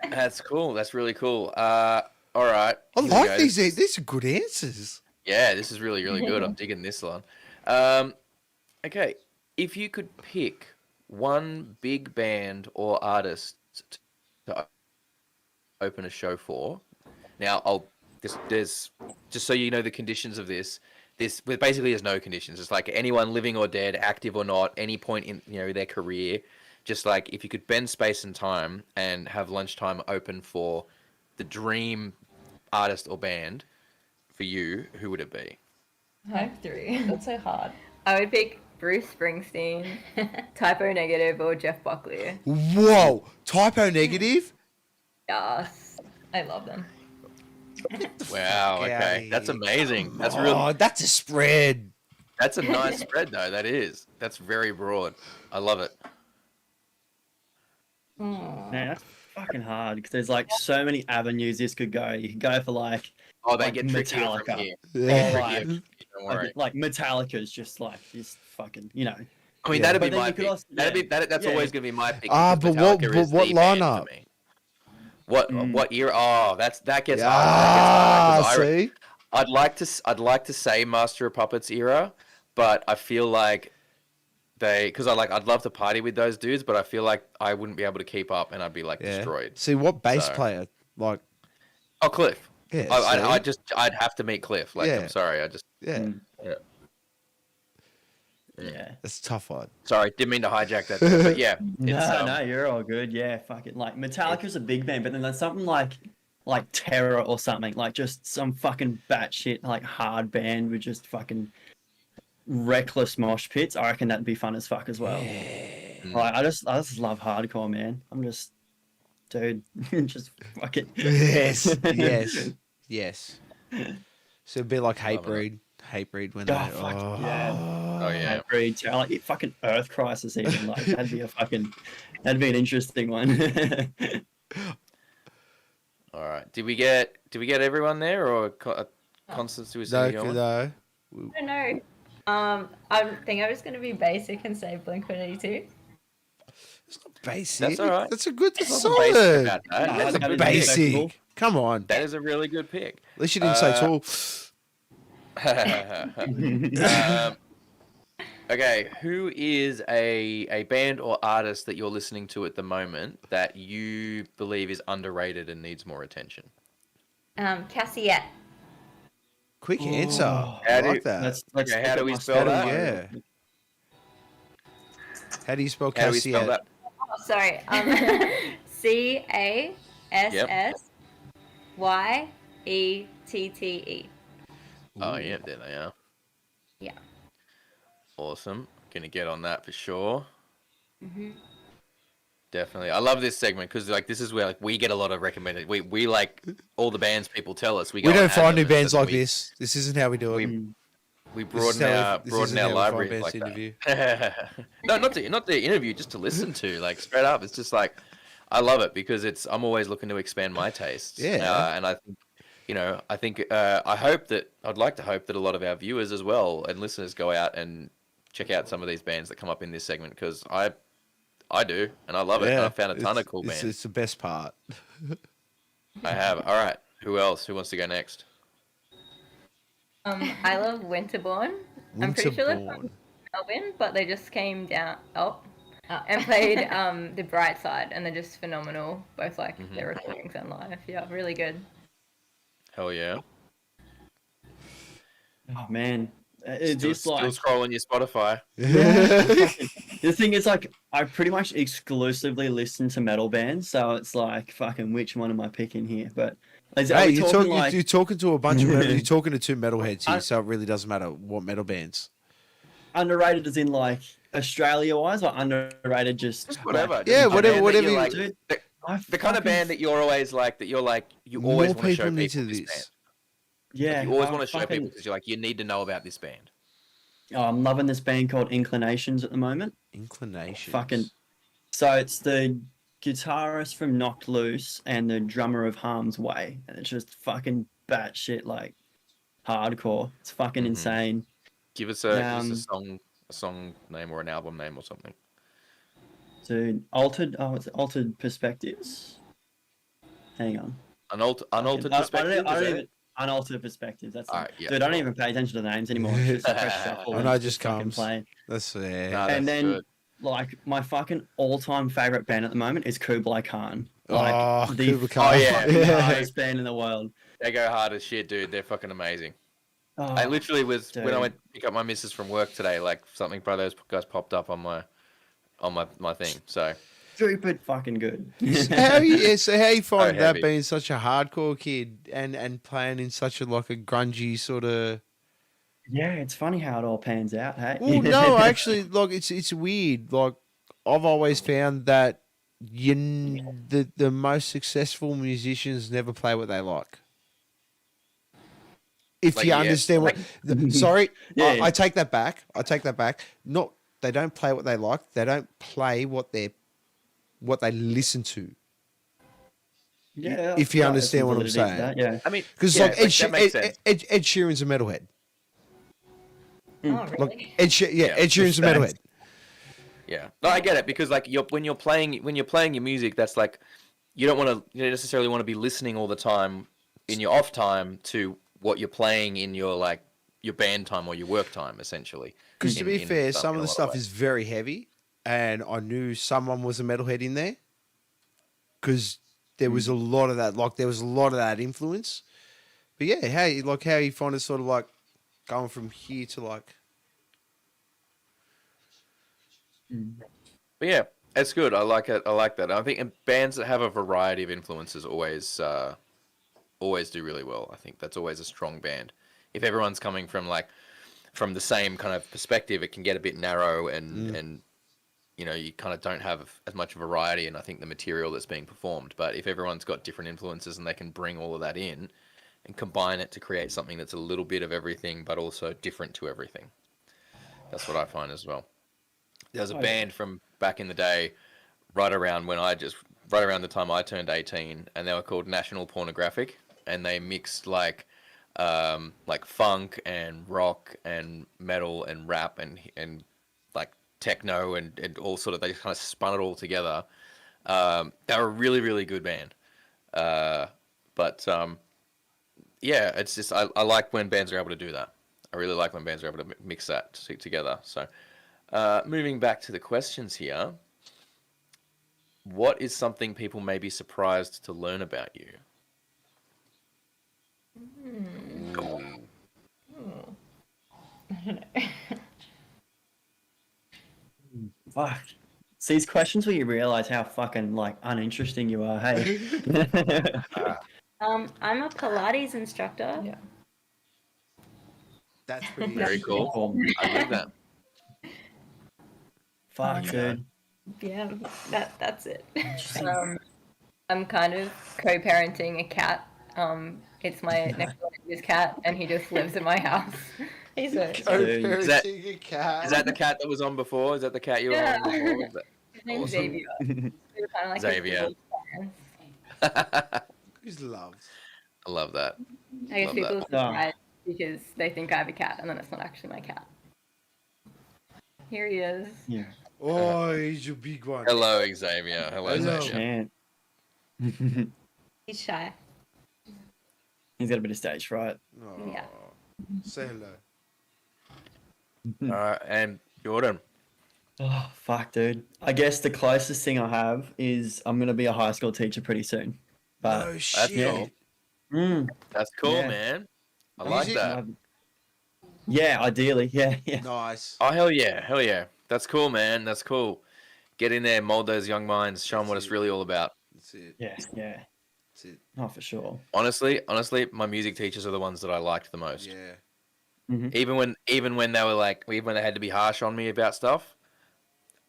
That's cool. That's really cool. All right. I here we like go. these. These are good answers. Yeah, this is really good. I'm digging this one. Okay, if you could pick one big band or artist to open a show for. Now, there's just so you know the conditions of this. Basically there's no conditions. It's like anyone living or dead, active or not, any point in their career. Just like if you could bend space and time and have Lunchtime open for the dream artist or band for you, who would it be? I have 3. That's so hard. I would pick Bruce Springsteen, Typo Negative, or Jeff Buckley. Whoa, Typo Negative. Yes. I love them. Wow. Fuck Okay, outta that's here. amazing. That's Oh, real. that's a spread. That's a nice spread though. That is. That's very broad. I love it. Man, that's fucking hard because there's like so many avenues this could go. You could go for like Oh, they Like get trickier from Metallica. here. Yeah. Trickier from here, don't worry. like Metallica's just like this fucking, I mean, Yeah. that'd be But then my you could pick. also- That's yeah. always gonna be my pick. Ah, because but what- Metallica but is what the band lineup? for me. What year? Oh, that gets hard. Ah, That gets hard, 'cause see. I'd like to say Master of Puppets era, but I feel like because I'd love to party with those dudes, but I feel like I wouldn't be able to keep up and I'd be like Yeah. destroyed. See what bass So- player like? Oh, Cliff. Yeah, I'd have to meet Cliff. Like, Yeah. I'm sorry. yeah, Mm. Yeah. yeah. that's a tough one. Sorry, didn't mean to hijack that. There, but yeah, No, no, you're all good. Yeah, fucking like Metallica's a big band, but then there's something like Terror or something, like just some fucking batshit like hard band with just fucking reckless mosh pits. I reckon that'd be fun as fuck as well. Like I just love hardcore, man. I'm just, dude, just fucking Yes, yes, yes. So it'd be like Love it. Hatebreed when Oh, they. fuck, Oh, yeah. Oh yeah. Breed, like fucking Earth Crisis even like that'd be an interesting one. All right. Did we get everyone there, or Constance was No, going? no. I don't know. I think I was going to be basic and say Blink-182. It's not basic. That's all right. That's a good. That's Nothing basic solid. about that. No, That's a that good is pick. respectable. Basic. Come on. That is a really good pick. At least you didn't say tall. Okay, who is a band or artist that you're listening to at the moment that you believe is underrated and needs more attention? Cassiette. Quick answer. Oh, I How do like you- that. Let's Okay, how do we look at my spell that? Spotify. Yeah. How do you spell How do we spell Cassiette? that? Oh, sorry. Cassyette. Oh yeah, there they are. Yeah. Awesome. Gonna get on that for sure. Mhm. Definitely. I love this segment because this is where we get a lot of recommended. We like all the bands people tell us. We go don't and add find new them, and bands then like this. This isn't how we do it. We This is broaden how our this broaden isn't our how we find library bands like to that. interview. No, not the interview, just to listen to, like straight up. It's just like I love it because I'm always looking to expand my tastes. Yeah. And I think I'd like to hope that a lot of our viewers as well and listeners go out and check out some of these bands that come up in this segment because I do and I love it. And I found a ton of cool bands. It's the best part. I have. All right. Who else? Who wants to go next? I love Winterborn. I'm pretty sure they're from Winterborn. Melbourne, but they just came down and played The Bright Side, and they're just phenomenal. Both like their recordings and live. Yeah, really good. Hell yeah. Oh man, it's Still, just like still scrolling your Spotify. the thing is like I pretty much exclusively listen to metal bands, so it's like fucking which one am I picking here? But are Hey, we you're talking talking, like you're talking to a bunch of metal, you're talking to two metalheads here, I- so it really doesn't matter what metal bands. underrated as in like Australia wise, or underrated just Whatever. Yeah, Just a whatever- band that whatever you're you- like, Dude, the, I the kind of fucking- band that you're always like you More always want to show people need people to this this. band. Yeah, You always I want to show fucking- people because you're like you need to know about this band. Oh, I'm loving this band called Inclinations at the moment. Inclination. Fucking. So it's the guitarist from Knocked Loose and the drummer of Harm's Way, and it's just fucking batshit like hardcore. It's fucking Mhm. insane. Give us a Um, song name or an album name or something. Dude, altered. Oh, it's altered perspectives. Hang on. Unaltered I perspective. don't is that even, it? unaltered perspectives. That's Alright, yeah, dude. I don't even pay attention to the names anymore. It's just a fresh shuffle. I and know, it it's just fucking comes. playing. That's Nah, And that's then good. like my fucking all-time favorite band at the moment is Kublai Khan. Like Oh, the Kublai Khan. Oh, yeah. fucking Yeah. hardest band in the world. They go hard as shit, dude. They're fucking amazing. I Oh, literally was when I dude. went to pick up my missus from work today. Like something by those guys popped up on my thing. So Stupid fucking good. So how you find that heavy. being such a hardcore kid and playing in such a like a grungy sort of? Yeah, it's funny how it all pans out, hey? Well, no, actually, like it's weird. Like I've always found that the most successful musicians never play what they like. If Like, you yeah, understand what, sorry, Yeah. I take that back. I take that back. Not they don't play what they like. They don't play what they listen to. Yeah, If you right, understand what I'm there's validity to saying. that, yeah. I mean, Because yeah, like that makes sense. Ed Sheeran's a metalhead. Oh, Like really? Ed Sheeran's a respect. metalhead. Yeah, no, I get it because like when you're playing your music, that's like you don't necessarily want to be listening all the time in your off time to what you're playing in your like your band time or your work time, essentially. Because to be fair, in some a of the lot stuff ways. is very heavy, and I knew someone was a metalhead in there because there was a lot of that. Like there was a lot of that influence. But yeah, how you find it sort of like going from here to like. But yeah, it's good. I like it. I like that. I think bands that have a variety of influences always do really well. I think that's always a strong band. If everyone's coming from the same kind of perspective, it can get a bit narrow and you know, you kind of don't have as much variety in I think the material that's being performed. But if everyone's got different influences and they can bring all of that in and combine it to create something that's a little bit of everything but also different to everything. That's what I find as well. There was a band from back in the day, right around the time I turned 18, and they were called National Pornographic, and they mixed like funk and rock and metal and rap and like techno and all sort of, they kind of spun it all together. They were a really, really good band. Yeah, it's just I like when bands are able to do that. I really like when bands are able to mix that together. So, moving back to the questions here, what is something people may be surprised to learn about you? Fuck. It's these questions where you realize how fucking like uninteresting you are, hey? I'm a Pilates instructor. Yeah. That's pretty Very cool. I love that. Fuck, dude. Yeah, that's it. I'm kind of co-parenting a cat. It's my next door neighbor's cat, and he just lives in my house. He's a Is that the cat that was on before? Is that the cat you were on before? Is that- his name's Awesome. Xavier. We were kind of like Xavier. Who's loved? I love that. I guess Love people are that. surprised because they think I have a cat, and then it's not actually my cat. Here he is. Yeah. Oh, he's your big one. Hello, Xavier. Hello, Hello. Xavier. Chant. He's shy. He's got a bit of stage fright. Oh, Yeah. say hello. All right, and Jordan. Oh, fuck, dude. I guess the closest thing I have is I'm going to be a high school teacher pretty soon. But Oh That's shit! cool. Mm, That's cool, Yeah. man. I like Music? that. yeah, ideally. Yeah, yeah. Nice. Oh, hell yeah. Hell yeah. That's cool, man. That's cool. Get in there, mold those young minds, show them what it's really all about. That's it. Yeah, yeah. That's it. Oh, for sure. Honestly, my music teachers are the ones that I liked the most. Yeah. Even when they had to be harsh on me about stuff,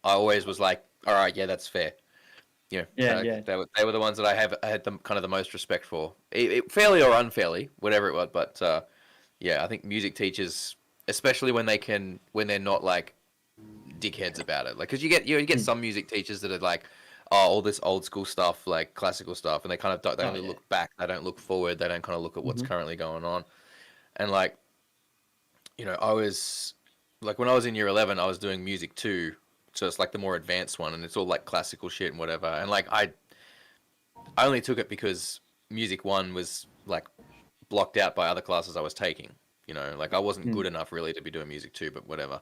I always was like, all right, yeah, that's fair. You know, Yeah, yeah. They were the ones that I had kind of the most respect for, fairly or unfairly, whatever it was. But yeah, I think music teachers, especially when they're not like dickheads about it, like because you get some music teachers that are like, oh, all this old school stuff, like classical stuff, and they kind of they only look back, they don't look forward, they don't kind of look at what's currently going on, and like, you know, I was like when I was in year 11, I was doing music 2. So it's like the more advanced one, and it's all like classical shit and whatever. And like I only took it because music 1 was like blocked out by other classes I was taking. You know, like I wasn't good enough really to be doing music 2, but whatever.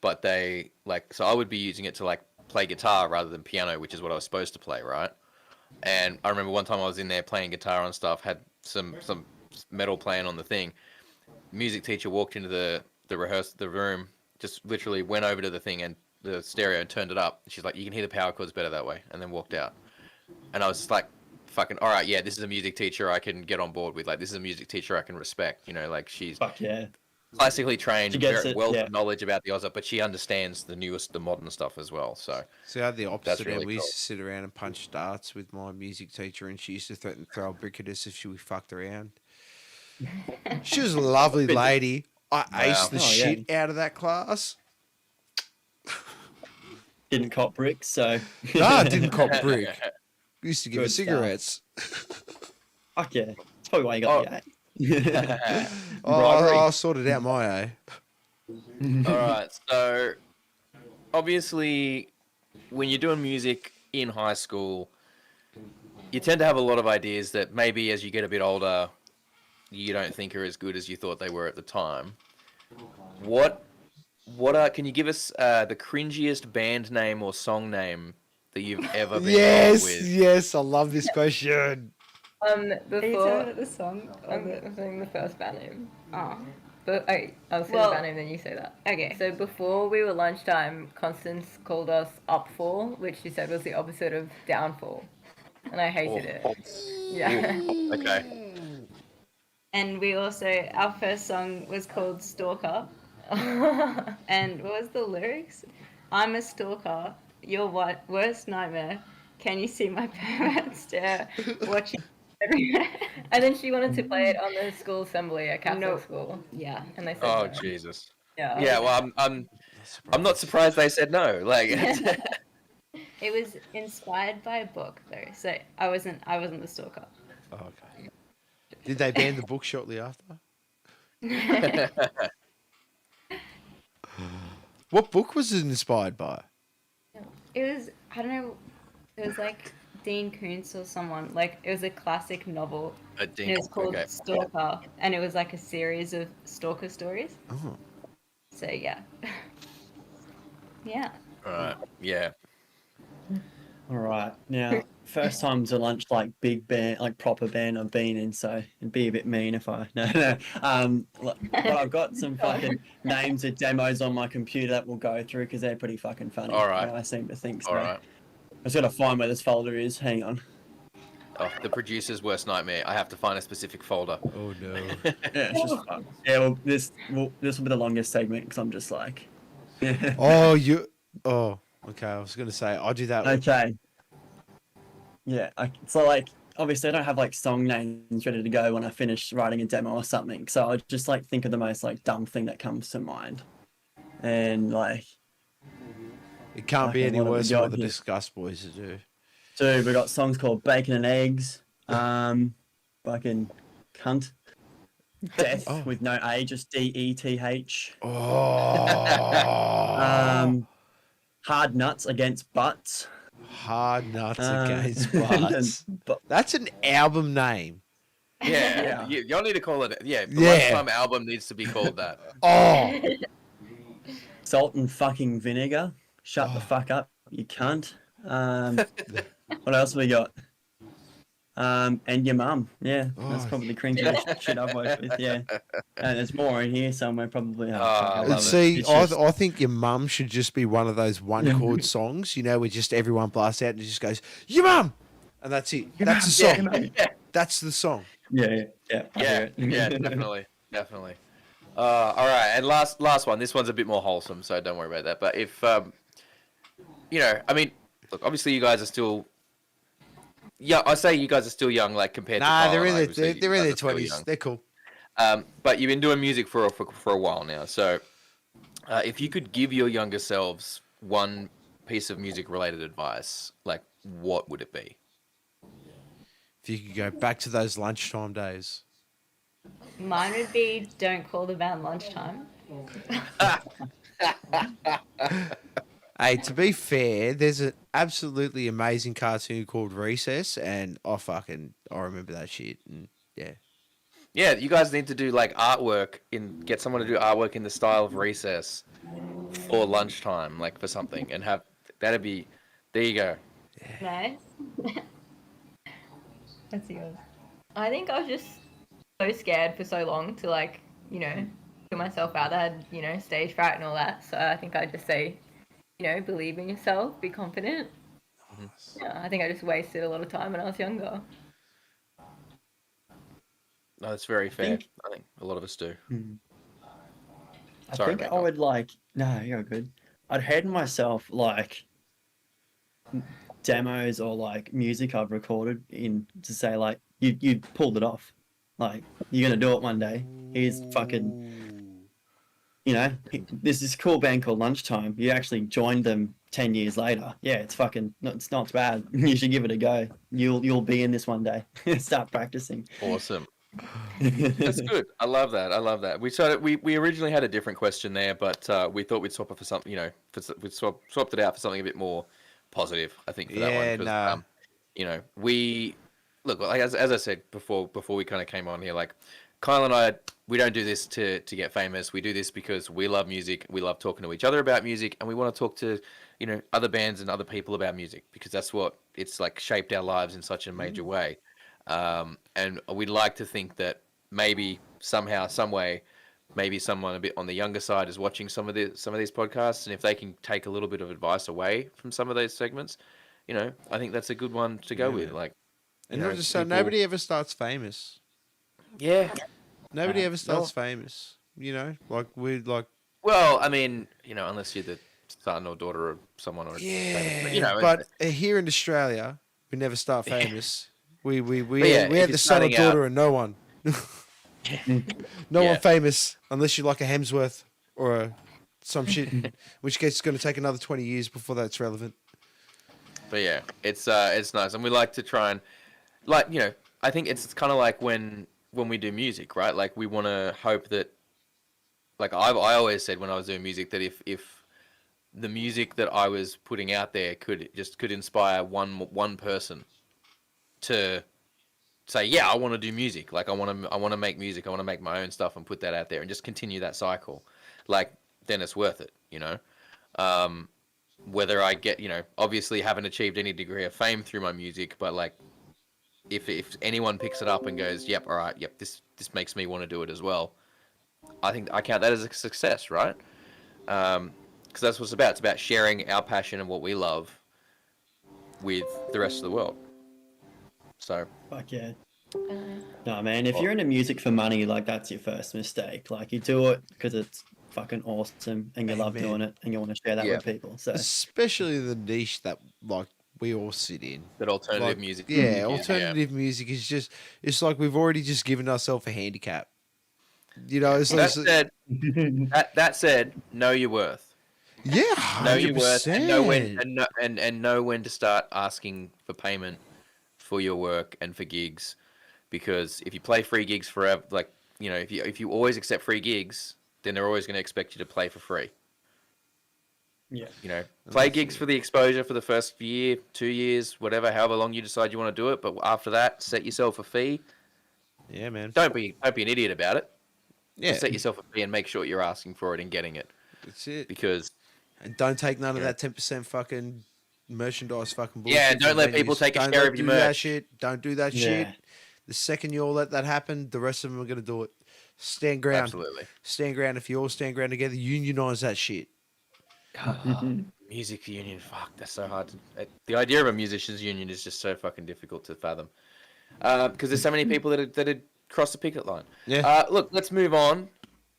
but they like so I would be using it to like play guitar rather than piano, which is what I was supposed to play, right? And I remember one time I was in there playing guitar and stuff, had some metal playing on the thing. Music teacher walked into the room, just literally went over to the thing and the stereo and turned it up. She's like, "You can hear the power chords better that way," and then walked out. And I was just like, "Fucking all right, yeah, this is a music teacher I can get on board with. Like, this is a music teacher I can respect. You know, like she's Fuck yeah. classically trained, She gets very it, wealth yeah. of knowledge about the Aussie, but she understands the modern stuff as well. So So I had the opposite. really We used cool. to sit around and punch darts with my music teacher, and she used to threaten to throw a brick at us if we fucked around. She was a lovely lady. I aced the Oh, yeah. shit out of that class. Didn't cop bricks, so. No, I didn't cop brick. We used to give her Good stuff. cigarettes. Fuck yeah. That's probably why you got the A. I sorted out my A. all right, so obviously, when you're doing music in high school, you tend to have a lot of ideas that maybe as you get a bit older, you don't think are as good as you thought they were at the time. What can you give us the cringiest band name or song name that you've ever been involved with? Yes, I love this question. Are you talking Before about the song? Or I'm the... saying the first band name. Oh, But I'll say Well- the band name, then you say that. okay. So before we were lunchtime, Constance called us Upfall, which she said was the opposite of downfall, and I hated it. Yeah. Okay. And we also, our first song was called Stalker. And what was the lyrics? I'm a stalker, your worst nightmare. Can you see my pervert stare? Watching everywhere. And then she wanted to play it on the school assembly at Catholic No. school, Yeah. and they said Oh no. Jesus. Yeah. Yeah. Well, I'm not surprised they said no. Like. It was inspired by a book though, so I wasn't the stalker. Oh, okay. Did they ban the book shortly after? What book was it inspired by? It was, I don't know, it was like Dean Koontz or someone. Like it was a classic novel. A And dink. it was called Okay. Stalker, and it was like a series of stalker stories. Oh. So yeah, yeah. Right. Yeah. All right. Now, first time to lunch, like big band, like proper band I've been in, so it'd be a bit mean if I no. But I've got some fucking names of demos on my computer that we'll go through because they're pretty fucking funny. All right. I seem to think so. All right. I just gotta find where this folder is. Hang on. Oh, the producer's worst nightmare. I have to find a specific folder. Oh no. Yeah, it's just fun. Yeah, well, this will be the longest segment because I'm just like. Oh, you. Oh, okay. I was gonna say I'll do that. Okay. Yeah, so like obviously I don't have like song names ready to go when I finish writing a demo or something. So I just like think of the most like dumb thing that comes to mind, and like It can't be Okay, any what have we worse than what got the here? Discuss Boys do. so we got songs called Bacon and Eggs, fucking cunt, Death Oh. with no A, just DETH, Oh. Hard Nuts Against Butts. Hard nuts Uh, against and butts. bu- That's an album name. Yeah. Yeah. Y'all need to call it. Yeah. The Yeah. Lunchtime album needs to be called that. Oh. Salt and fucking vinegar. Shut the fuck up, you cunt. What else we got? And your mum. Yeah, that's Oh. probably the cringiest shit I've worked with. Yeah, and there's more in here somewhere probably. Oh, I love it. See, It's I, just- I think your mum should just be one of those one chord songs, you know, where just everyone blasts out and it just goes, your mum! And that's it. That's the song. Yeah. That's the song. Yeah. I Yeah. hear it. Yeah. Definitely. Definitely. All right. And last one. This one's a bit more wholesome, so don't worry about that. But if you know, I mean, look, obviously you guys are still. Yeah, I say you guys are still young, like compared to. Nah, Kyle they're and in I, their, obviously they're, you they're in guys their are still 20s. young. They're cool. But you've been doing music for a while now. So, if you could give your younger selves one piece of music related advice, like what would it be? If you could go back to those lunchtime days. Mine would be don't call the band Lunchtime. Hey, to be fair, there's an absolutely amazing cartoon called Recess, and I remember that shit. And yeah, Yeah, you guys need to do like artwork get someone to do artwork in the style of Recess for lunchtime, like for something, and have that'd be. There you go. Nice. That's yours. I think I was just so scared for so long to like, put myself out there. I had, stage fright and all that. So I think I just say, believe in yourself, be confident. Yeah, I think I just wasted a lot of time when I was younger. No, that's very fair. I think a lot of us do. I Sorry, think mate, I would like. No, you're good. I'd hand myself like demos or like music I've recorded in to say like you pulled it off, like you're gonna do it one day. Here's fucking, this is a cool band called Lunchtime. You actually joined them 10 years later. Yeah, it's fucking it's not bad. You should give it a go. You'll be in this one day. Start practicing. Awesome. That's good. I love that. I love that. We originally had a different question there, but we thought we'd swap it for something. We swapped it out for something a bit more positive. I think for that one. Yeah, Because, we look like as I said before we kind of came on here. Like Kyle and I, we don't do this to get famous. We do this because we love music. We love talking to each other about music, and we want to talk to other bands and other people about music because that's what it's like shaped our lives in such a major way. And we'd like to think that maybe somehow, some way, maybe someone a bit on the younger side is watching some of these podcasts, and if they can take a little bit of advice away from some of those segments, I think that's a good one to go with. Like, And not just so nobody ever starts famous. Yeah. Nobody ever starts famous. Like we're like. Well, I mean, unless you're the son or daughter of someone or Yeah, but here in Australia, we never start famous. We yeah, had the son or daughter and no one. No Yeah. one famous unless you're like a Hemsworth or some shit. In which case, it's going to take another 20 years before that's relevant. But yeah, it's nice, and we like to try and I think it's kind of like when we do music, right? Like we want to hope that, like I always said when I was doing music that if the music that I was putting out there could inspire one person to say, yeah, I want to do music. Like I want to make music. I want to make my own stuff and put that out there and just continue that cycle. Like then it's worth it, Whether I get, obviously haven't achieved any degree of fame through my music, but like if anyone picks it up and goes, yep, all right, yep, this makes me want to do it as well. I think I count that as a success, right? Because that's what it's about. It's about sharing our passion and what we love with the rest of the world. So. Fuck yeah. No, man, if you're into music for money, like that's your first mistake. Like you do it because it's fucking awesome and you love doing it and you want to share that with people. So especially the niche that like we all sit in. That alternative music. Yeah, alternative music is just it's like we've already just given ourselves a handicap. It's like, that said, know your worth. Yeah, 100%. Know your worth and know when to start asking for payment for your work and for gigs, because if you play free gigs forever, like if you always accept free gigs, then they're always going to expect you to play for free. Yeah. Play gigs for the exposure for the first year, 2 years, whatever, however long you decide you want to do it. But after that, set yourself a fee. Yeah, man. Don't be an idiot about it. Yeah. Just set yourself a fee and make sure you're asking for it and getting it. That's it. Because. And don't take none of that 10% fucking merchandise fucking bullshit. Yeah, don't let people take a share of your merch. That shit. Don't do that shit. The second you all let that happen, the rest of them are going to do it. Stand ground. Absolutely. Stand ground. If you all stand ground together, unionize that shit. Music union, fuck, that's so hard. The idea of a musicians union is just so fucking difficult to fathom. Because there's so many people that had crossed the picket line. Yeah. Look, let's move on.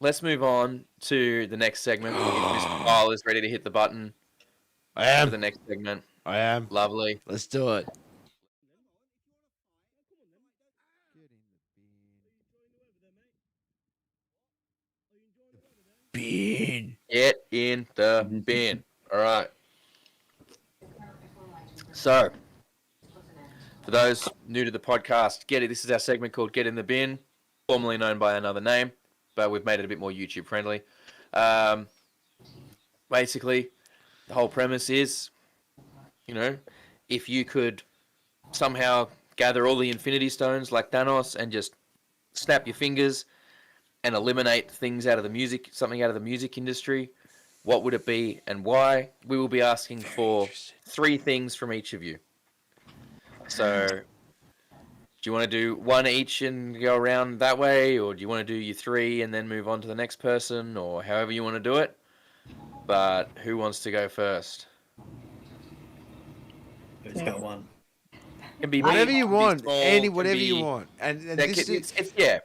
Let's move on to the next segment. If Mr. Kyle is ready to hit the button. I am. For the next segment. I am. Lovely. Let's do it. Bin. Get in the bin. All right. So, for those new to the podcast, this is our segment called Get in the Bin, formerly known by another name, but we've made it a bit more YouTube friendly. Basically, the whole premise is, if you could somehow gather all the Infinity Stones like Thanos and just snap your fingers and eliminate things out of the music, something out of the music industry, what would it be and why? We will be asking for 3 things from each of you. So, do you want to do one each and go around that way, or do you want to do your 3 and then move on to the next person, or however you want to do it? But who wants to go first? Who's got one? Can be Whatever big, you can be want, small, Andy. can Whatever be- you want, and that this can- is. yeah.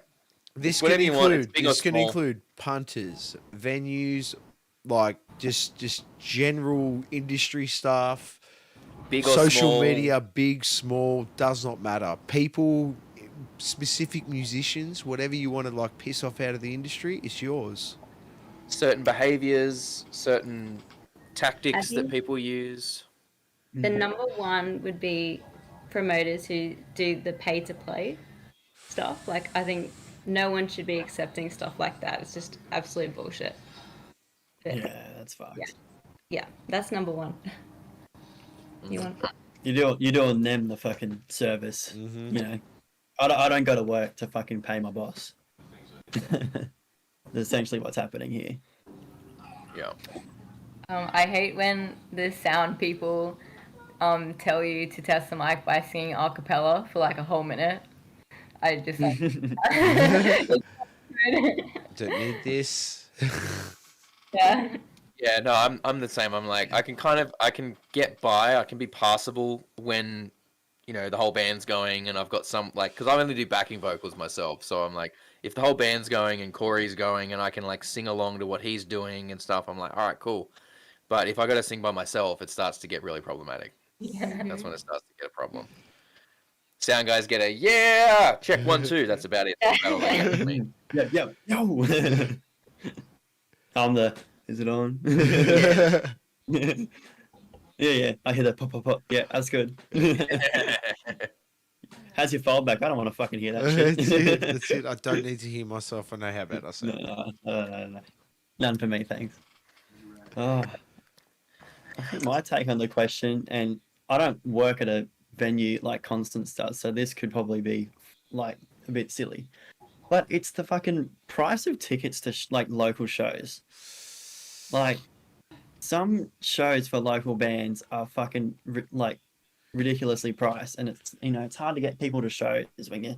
This Whatever can you want, it's include big or this can small. include punters, venues, like just general industry stuff, Big or social small. media, big, small, does not matter. People, specific musicians, whatever you want to like piss off out of the industry, it's yours. Certain behaviors, certain tactics that think- people use. The number one would be promoters who do the pay to play stuff. Like, I think no one should be accepting stuff like that. It's just absolute bullshit. But, Yeah, that's fucked. Yeah. Yeah, that's number one. You want? You're doing them the fucking service. Mm-hmm. You know, I don't go to work to fucking pay my boss. That's essentially what's happening here. Yeah. I hate when the sound people tell you to test the mic by singing a cappella for like a whole minute. I just like, Don't need this. yeah. Yeah, no, I'm the same. I'm like, I can get by, I can be passable when, you know, the whole band's going and I've got some, like, because I only do backing vocals myself. So I'm like, if the whole band's going and Corey's going and I can, like, sing along to what he's doing and stuff, I'm like, all right, cool. But if I got to sing by myself, it starts to get really problematic. That's when it starts to get a problem. Sound guys get a, yeah, check 1, 2. That's about it. That's about all they get from me. Yeah, yo. I'm the. Is it on? Yeah. I hear that pop, pop, pop. Yeah, that's good. How's your fold-back? I don't want to fucking hear that shit. That's it. That's it. I don't need to hear myself. I know how bad I sound. No. None for me, thanks. Oh, I think my take on the question, and I don't work at a venue like Constance does, so this could probably be like a bit silly, but it's the fucking price of tickets to like local shows. Like some shows for local bands are fucking like ridiculously priced, and it's, you know, it's hard to get people to shows when you're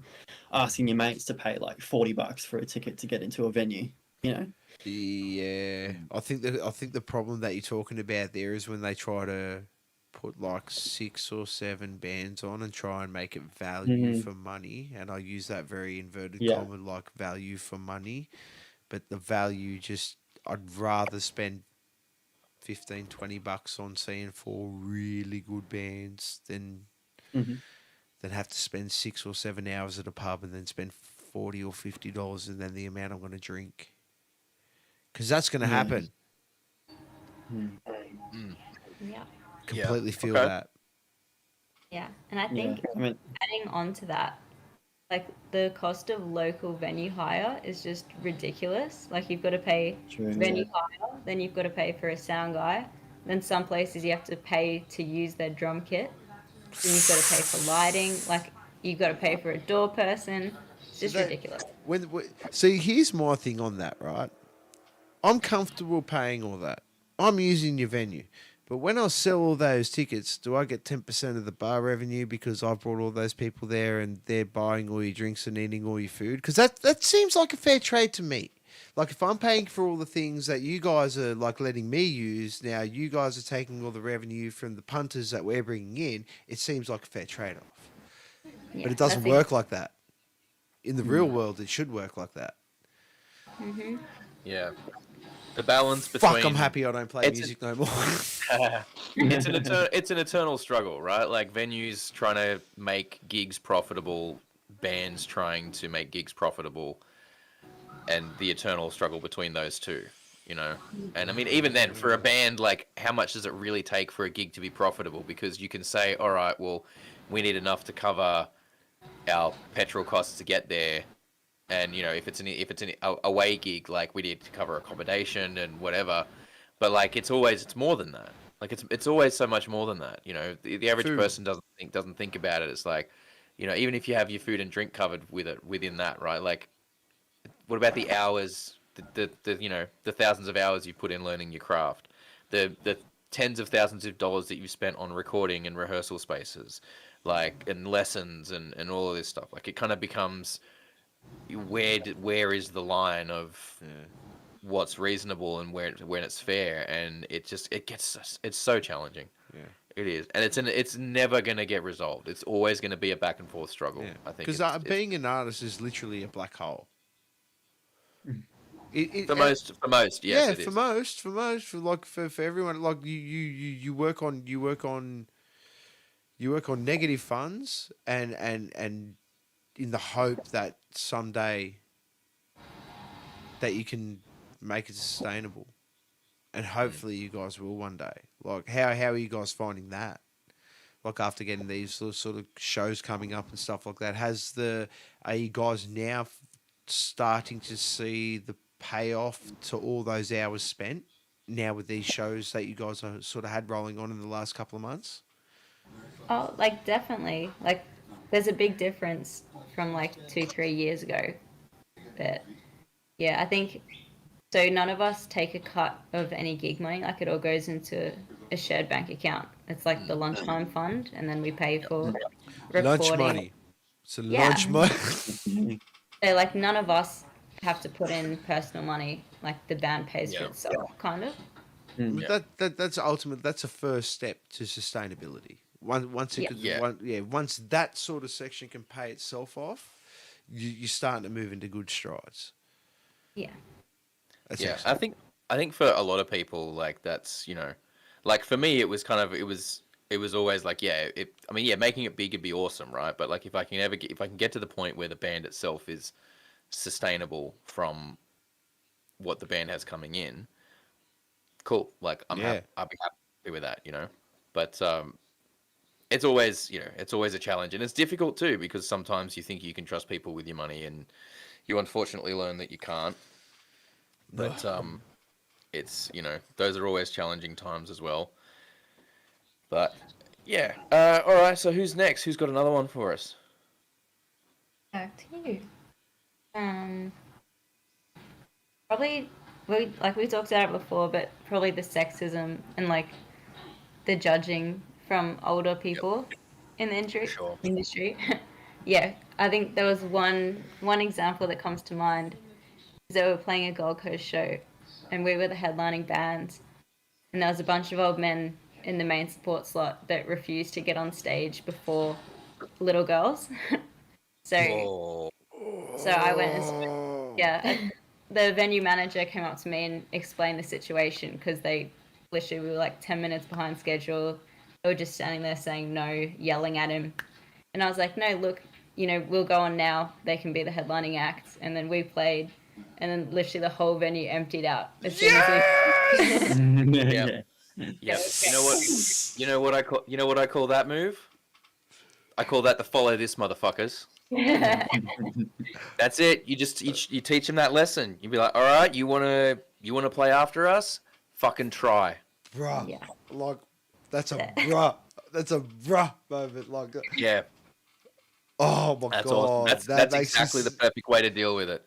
asking your mates to pay like $40 for a ticket to get into a venue, you know. Yeah, I think the problem that you're talking about there is when they try to put like 6 or 7 bands on and try and make it value for money, and I use that very inverted comma, like value for money, but the value just, I'd rather spend $15-20 on seeing 4 really good bands than have to spend 6 or 7 hours at a pub and then spend $40 or $50 and then the amount I'm going to drink. Because that's going to happen. Yeah. Completely feel Okay. that. Yeah. And I think I mean, adding on to that, like the cost of local venue hire is just ridiculous. Like you've got to pay True, venue hire, then you've got to pay for a sound guy. Then some places you have to pay to use their drum kit. Then you've got to pay for lighting. Like you've got to pay for a door person. It's just ridiculous. See, here's my thing on that, right? I'm comfortable paying all that. I'm using your venue. But when I sell all those tickets, do I get 10% of the bar revenue because I've brought all those people there and they're buying all your drinks and eating all your food? Because that seems like a fair trade to me. Like if I'm paying for all the things that you guys are like letting me use, now you guys are taking all the revenue from the punters that we're bringing in, it seems like a fair trade-off. Yeah, But it doesn't that's work like that. In the real world, it should work like that. Yeah. The balance between... Fuck, I'm happy I don't play music no more. It's an eternal struggle, right? Like venues trying to make gigs profitable, bands trying to make gigs profitable, and the eternal struggle between those two, you know? And I mean, even then, for a band, like, how much does it really take for a gig to be profitable? Because you can say, all right, well, we need enough to cover our petrol costs to get there. And, you know, if it's an away gig, like, we need to cover accommodation and whatever. But, like, it's more than that. Like, it's always so much more than that. You know, the average True. person doesn't think about it. It's like, you know, even if you have your food and drink covered with it within that, right? Like, what about the hours, the you know, the thousands of hours you put in learning your craft, the tens of thousands of dollars that you've spent on recording and rehearsal spaces, like, and lessons and all of this stuff. Like, it kind of becomes, where is the line of what's reasonable and when it's fair, and it's so challenging. Yeah. It is, and it's never gonna get resolved. It's always gonna be a back and forth struggle. I think Because being an artist is literally a black hole. for most, yes, yeah, it is. for most, for everyone, like you work on negative funds and in the hope that someday that you can make it sustainable, and hopefully you guys will one day. Like, how are you guys finding that? Like, after getting these sort of shows coming up and stuff like that, are you guys now starting to see the payoff to all those hours spent now with these shows that you guys are sort of had rolling on in the last couple of months? Oh, like definitely. Like, there's a big difference from like 2-3 years ago. But yeah, I think so. None of us take a cut of any gig money. Like, it all goes into a shared bank account. It's like the Lunchtime fund, and then we pay for recording. Lunch money. It's a Yeah. lunch money. So like, none of us have to put in personal money. Like, the band pays for Yeah. itself, kind of. That's ultimate. That's a first step to sustainability. Once it Yeah. once that sort of section can pay itself off, you're starting to move into good strides. Yeah. That's Yeah, excellent. I think for a lot of people, like, that's, you know, like, for me, it was always like, making it big would be awesome, right? But like, if I can get to the point where the band itself is sustainable from what the band has coming in, cool. Like, I'll be happy with that, you know. But it's always a challenge, and it's difficult too, because sometimes you think you can trust people with your money, and you unfortunately learn that you can't. But it's, you know, those are always challenging times as well. But yeah, all right. So who's next? Who's got another one for us? Back to you. Probably we talked about it before, but probably the sexism and like the judging from older people in the industry. Yeah, I think there was one example that comes to mind. Is they were playing a Gold Coast show, and we were the headlining band, and there was a bunch of old men in the main support slot that refused to get on stage before little girls. So I went and the venue manager came up to me and explained the situation, because we were like 10 minutes behind schedule. They were just standing there saying no, yelling at him. And I was like, no, look, you know, we'll go on now. They can be the headlining act. And then we played, and then literally the whole venue emptied out as soon as we... Yeah. You know what I call that move? I call that the follow this, motherfuckers. That's it. You teach them that lesson. You be like, all right, you wanna play after us? Fucking try. Bruh. Yeah. Like, that's a bruh. That's a bruh moment. Like, Yeah. oh my That's god. awesome. That's exactly the perfect way to deal with it.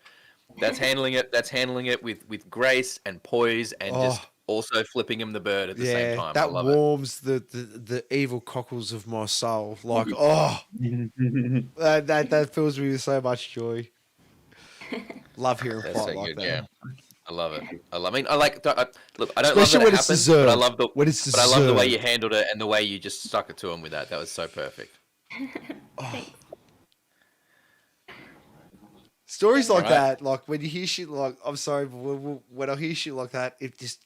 That's handling it with grace and poise, and just also flipping him the bird at the same time. That I love warms the evil cockles of my soul. Like, that fills me with so much joy. Love hearing That's plot so like good, that. yeah. I love it. Look, I don't Especially love when that it it's happened, deserved. but I love When it's but I love the way you deserved. handled it and the way you just stuck it to him with that. That was so perfect. Stories like Alright. that, like when you hear shit like, I'm sorry, but when I hear shit like that, it just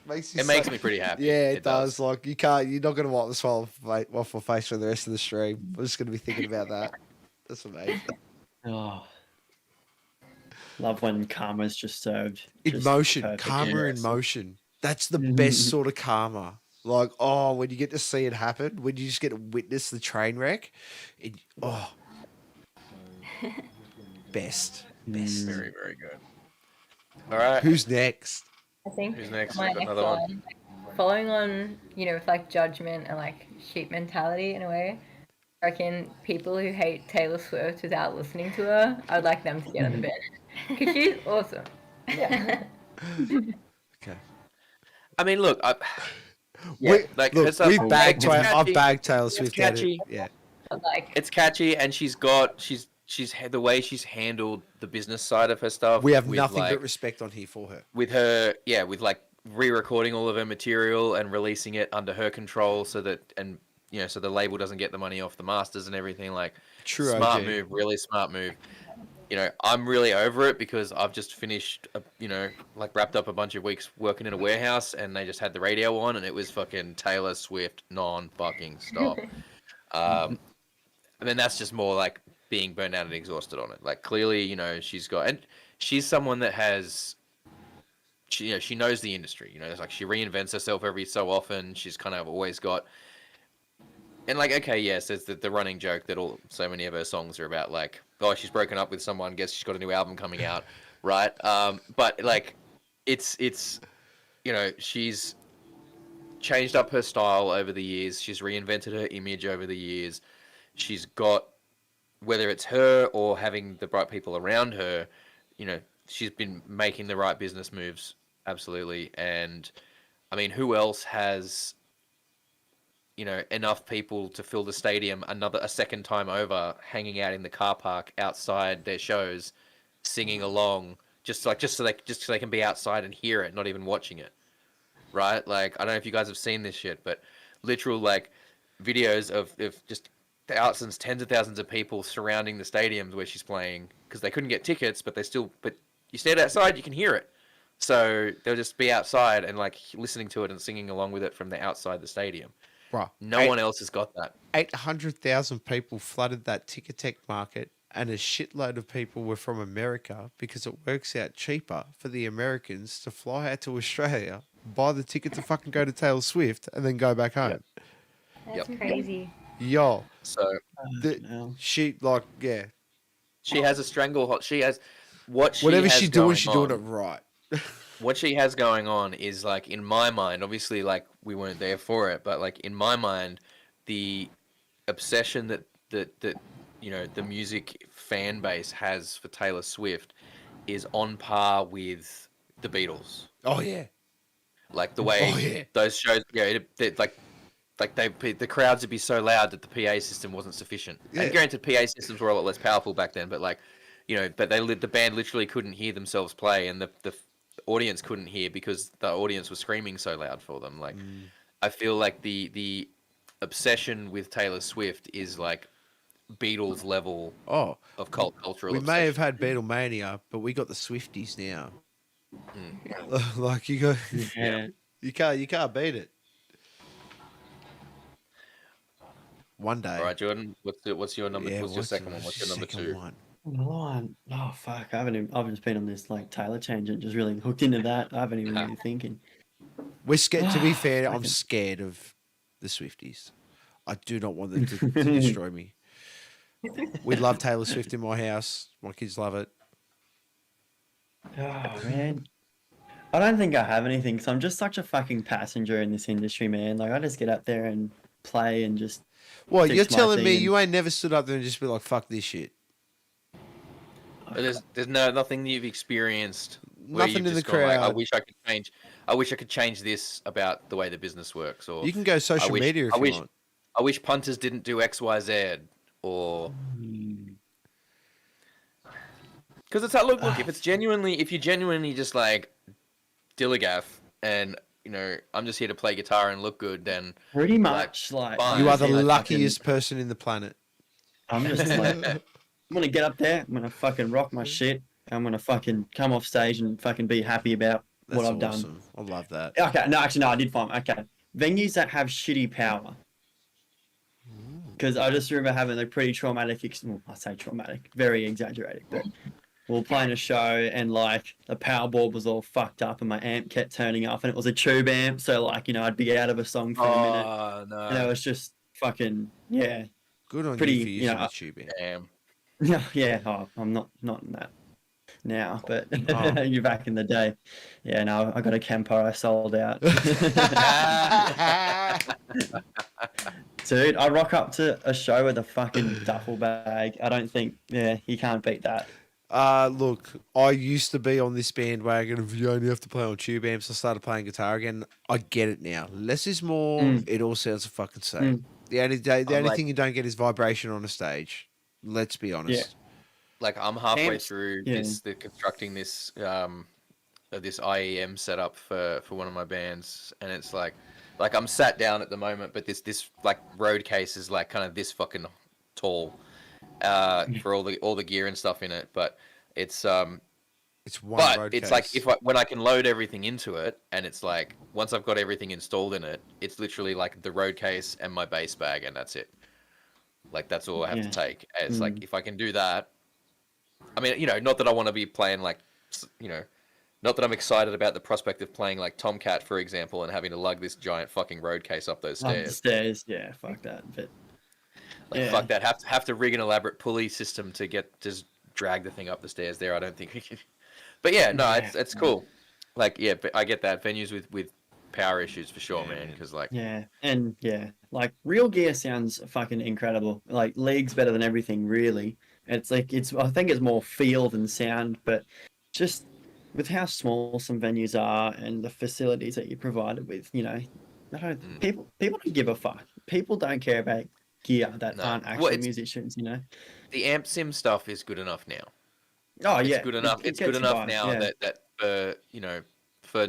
makes you. It makes me pretty happy. Yeah, it It does. does. Like, you're not gonna wipe the smile off my face for the rest of the stream. I'm just gonna be thinking about that. That's amazing. Oh. Love when karma's just served. In just motion, perfect. karma in motion. That's the best sort of karma. Like, when you get to see it happen, when you just get to witness the train wreck, best. Very, very good. All right. Who's next? I think Who's next? my We've got next another one. one, following on, you know, with like judgment and like sheep mentality in a way, I reckon people who hate Taylor Swift without listening to her, I would like them to get on the bin. Because she's awesome. Yeah. Okay. I mean, look, We, like look, her stuff- we've bagged. it's I've catchy, bagged Taylor it's Swift at it. catchy. Yeah. But like, It's catchy, and she's had the way she's handled the business side of her stuff. We have with, nothing like, but respect on here for her. with her, with like re-recording all of her material and releasing it under her control, so that so the label doesn't get the money off the masters and everything. Like, True smart OG. move, really smart move. I'm really over it because I've just finished, wrapped up a bunch of weeks working in a warehouse, and they just had the radio on, and it was fucking Taylor Swift non-fucking stop. I mean, that's just more like being burnt out and exhausted on it. Like, clearly, she's someone that has, she knows the industry. It's like she reinvents herself every so often. She's kind of always got, and like, okay, yes, there's the running joke that so many of her songs are about, like, oh, she's broken up with someone, guess she's got a new album coming out, right? But like, it's she's changed up her style over the years. She's reinvented her image over the years. She's got, whether it's her or having the right people around her, she's been making the right business moves, absolutely. And I mean, who else has, enough people to fill the stadium a second time over, hanging out in the car park outside their shows, singing along, just so they can be outside and hear it, not even watching it, right? Like, I don't know if you guys have seen this shit, but literal like videos of just thousands, tens of thousands of people surrounding the stadiums where she's playing because they couldn't get tickets, but you stand outside, you can hear it. So they'll just be outside and like listening to it and singing along with it from the outside the stadium. Right. No one else has got that. 800,000 people flooded that Ticketek market, and a shitload of people were from America because it works out cheaper for the Americans to fly out to Australia, buy the ticket to fucking go to Taylor Swift, and then go back home. That's Yep. crazy. Yo, So she she has a stranglehold. She has what whatever she has she's doing, going she's doing it on- right. What she has going on is, like, in my mind, obviously, like, we weren't there for it, but like in my mind, the obsession that the music fan base has for Taylor Swift is on par with the Beatles. Oh yeah. Like the way those shows, the crowds would be so loud that the PA system wasn't sufficient. Yeah. And granted, PA systems were a lot less powerful back then, but like, the band literally couldn't hear themselves play, and the audience couldn't hear because the audience was screaming so loud for them. Like, I feel like the obsession with Taylor Swift is like Beatles level Oh, of cultural. we may have obsession. had Beatlemania, but we got the Swifties now. Like you got, Yeah. you can't beat it. One day. All right, Jordan. What's your number? Yeah, what's your second one? What's your number second two? one? Another one. Oh fuck! I've just been on this like Taylor tangent, just really hooked into that. I haven't even really thinking. We're scared. To be fair, I'm Okay. scared of the Swifties. I do not want them to destroy me. We love Taylor Swift in my house. My kids love it. Oh man, I don't think I have anything. So I'm just such a fucking passenger in this industry, man. Like I just get up there and play and just. Well, fix you're my telling thing me and- you ain't never stood up there and just be like, "Fuck this shit." There's nothing you've experienced. Where Nothing you've in the just gone, like, I crowd. wish I could change this about the way the business works, or You can go social wish- media if I you wish- want. I wish punters didn't do X, Y, Z, or because it's like, look, if you genuinely just like Dilligaff and I'm just here to play guitar and look good, then Pretty much like. fine. You are the honestly, like, luckiest person in the planet. I'm just like. I'm gonna get up there. I'm gonna fucking rock my shit. I'm gonna fucking come off stage and fucking be happy about That's what I've done. awesome. I love that. Okay, no, actually, no, I did find. Okay, venues that have shitty power. Because I just remember having a pretty traumatic. Well, I say traumatic, very exaggerated, but we were playing a show and like the power board was all fucked up and my amp kept turning off and it was a tube amp, so like I'd be out of a song for a minute Oh no! and it was just fucking yeah, Good on Pretty, you for you using know, the tube in. Damn. yeah. Oh, I'm not in that. now, but Oh. you're back in the day. Yeah, no, I got a Kempo, I sold out. Dude, I rock up to a show with a fucking duffel bag. I don't think, yeah, you can't beat that. Look, I used to be on this bandwagon of you only have to play on tube amps. I started playing guitar again. I get it now. Less is more. Mm. It all sounds the fucking same. Mm. The I'm only like- thing you don't get is vibration on a stage. Let's be honest. Like I'm halfway Amps, through yeah. constructing this this IEM setup for one of my bands, and it's like I'm sat down at the moment, but this like road case is like kind of this fucking tall for all the gear and stuff in it, but it's It's one road it's case. like when I can load everything into it, and it's like once I've got everything installed in it, it's literally like the road case and my bass bag, and that's it. Like that's all I have to take. And it's like if I can do that, I mean, you know, not that I want to be playing like, you know, not that I'm excited about the prospect of playing like Tomcat, for example, and having to lug this giant fucking road case up those Up the stairs. stairs, yeah, fuck that. But Like yeah. fuck that. Have to rig an elaborate pulley system to just drag the thing up the stairs there. I don't think we can. But yeah, no, it's cool. Like yeah, but I get that venues with power issues for sure, man. Because like Yeah, and yeah, like real gear sounds fucking incredible. Like League's better than everything, really. It's like I think it's more feel than sound, but just with how small some venues are and the facilities that you're provided with, you know, I don't people don't give a fuck. People don't care about gear that No. aren't Well, actual it's- musicians, you know. the amp sim stuff is good enough now. Oh It's yeah, good enough. it It's gets good you enough by, now yeah. that for you know for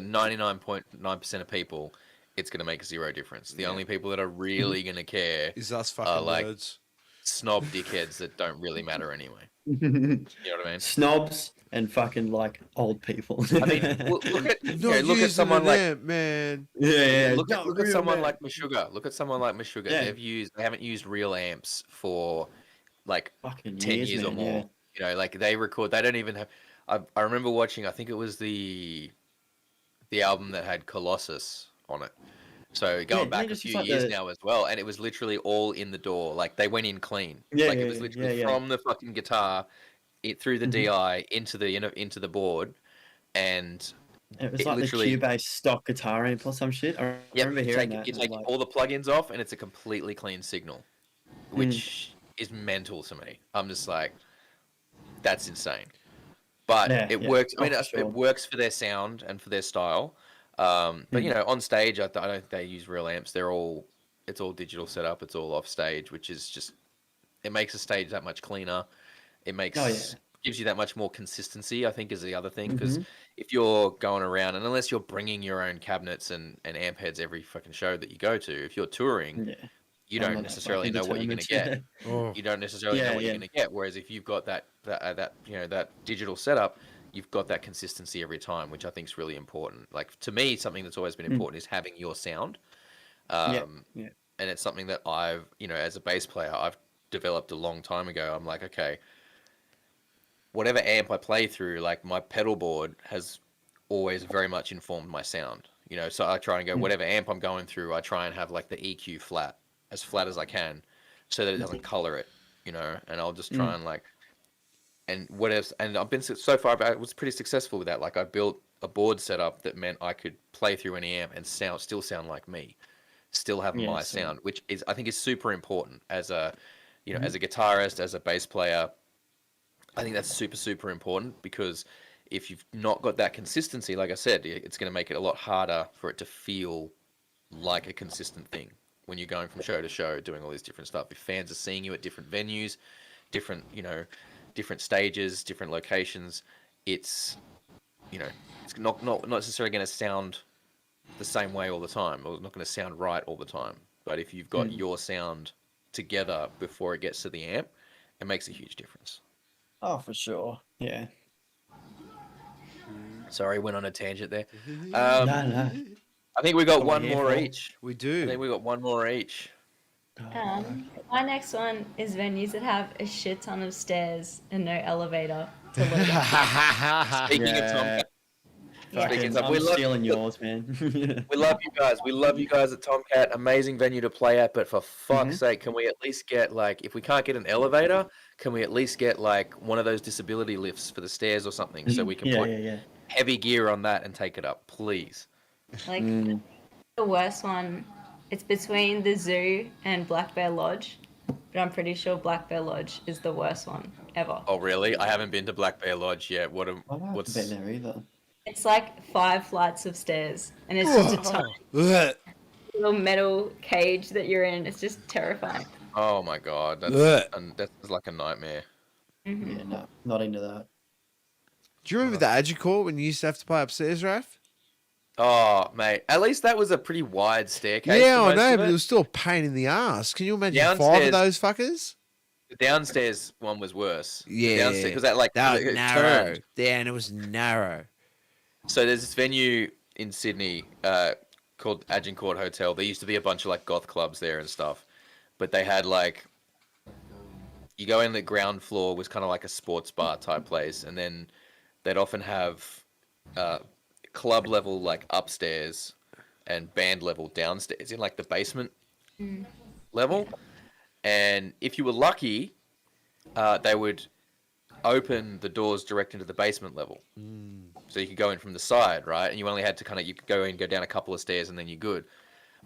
99.9% of people, it's going to make zero difference. The only people that are really going to care Is us fucking like- nerds. snob dickheads that don't really matter anyway. You know what I mean? Snobs and fucking like old people. I mean, look at Not look at using someone an like amp, man. yeah, look at real someone man. like Meshuggah. Look at someone like Meshuggah. Yeah. They haven't used real amps for like fucking 10 years or man, more. yeah. You know, like they don't even have. I remember watching. I think it was the album that had Colossus on it. So going they back a just few use like years the- now as well, and it was literally all in the door. Like they went in clean. Yeah, like yeah, it was yeah, literally yeah. from the fucking guitar, through the Mhm. DI into the board, and It was it like literally- the Cubase stock guitar amp or some shit. I remember hearing that. you and take I'm like, all the plugins off, and it's a completely clean signal, which is mental to me. I'm just like, that's insane. But Yeah, it yeah. works. I Oh, mean, for it sure. works for their sound and for their style. But you know, on stage, I don't think they use real amps. It's all digital setup. It's all off stage, which is just, it makes the stage that much cleaner. It makes Oh, yeah. gives you that much more consistency, I think, is the other thing. Because Mhm. if you're going around, and unless you're bringing your own cabinets and amp heads every fucking show that you go to, if you're touring, yeah. you I'm don't not that necessarily fucking know what you're going to determined. get. Oh, You don't necessarily Yeah, know what yeah. you're going to get. Whereas if you've got that you know, that digital setup, you've got that consistency every time, which I think is really important. Like to me, something that's always been important is having your sound. Yeah, yeah. And it's something that I've, you know, as a bass player, I've developed a long time ago. I'm like, okay, whatever amp I play through, like my pedal board has always very much informed my sound. You know, so I try and go, whatever amp I'm going through, I try and have like the EQ flat as I can, so that it doesn't color it. You know, and I'll just try and like, and whatever. And I've been so far, I was pretty successful with that. Like I built a board setup that meant I could play through any amp and still sound like me, still have Yeah, my so- sound, which is I think is super important as a, you know, as a guitarist, as a bass player. I think that's super important, because if you've not got that consistency, like I said, it's going to make it a lot harder for it to feel like a consistent thing when you're going from show to show, doing all this different stuff. If fans are seeing you at different venues, different, you know, different stages, different locations, it's, you know, it's not necessarily going to sound the same way all the time, or it's not going to sound right all the time. But if you've got your sound together before it gets to the amp, it makes a huge difference. Oh, for sure. Yeah. Sorry, went on a tangent there. No, no. I think we got What we're one here more for. each. we I do. think we got one more each. My next one is venues that have a shit ton of stairs and no elevator to load up. Speaking of Yeah. Tomcat, Speaking of, I'm we love- stealing yours, man. We love you guys. We love you guys at Tomcat. Amazing venue to play at. But for fuck's sake, can we at least get like, if we can't get an elevator, can we at least get like one of those disability lifts for the stairs or something, so we can put heavy gear on that and take it up, please. Like the worst one, it's between the zoo and Black Bear Lodge, but I'm pretty sure Black Bear Lodge is the worst one ever. Oh really? I haven't been to Black Bear Lodge yet. I haven't been there either. It's like 5 flights of stairs, and it's just a tiny little metal cage that you're in. It's just terrifying. Oh my god, that's like a nightmare. Yeah, no, not into that. Do you remember the Agicourt when you used to have to play upstairs, Raph? Oh mate, at least that was a pretty wide staircase. Yeah, for I most know, of but it it was still a pain in the ass. Can you imagine 5 Downstairs- of those fuckers? The downstairs one was worse. Yeah, because that like that was it narrow. turned. Yeah, and it was narrow. So there's this venue in Sydney called Agincourt Hotel. There used to be a bunch of like goth clubs there and stuff, but they had like, you go in, the ground floor was kind of like a sports bar type place, and then they'd often have club level like upstairs and band level downstairs in like the basement level. And if you were lucky, they would open the doors direct into the basement level. So you could go in from the side, right? And you only had to you could go in, go down a couple of stairs, and then you're good.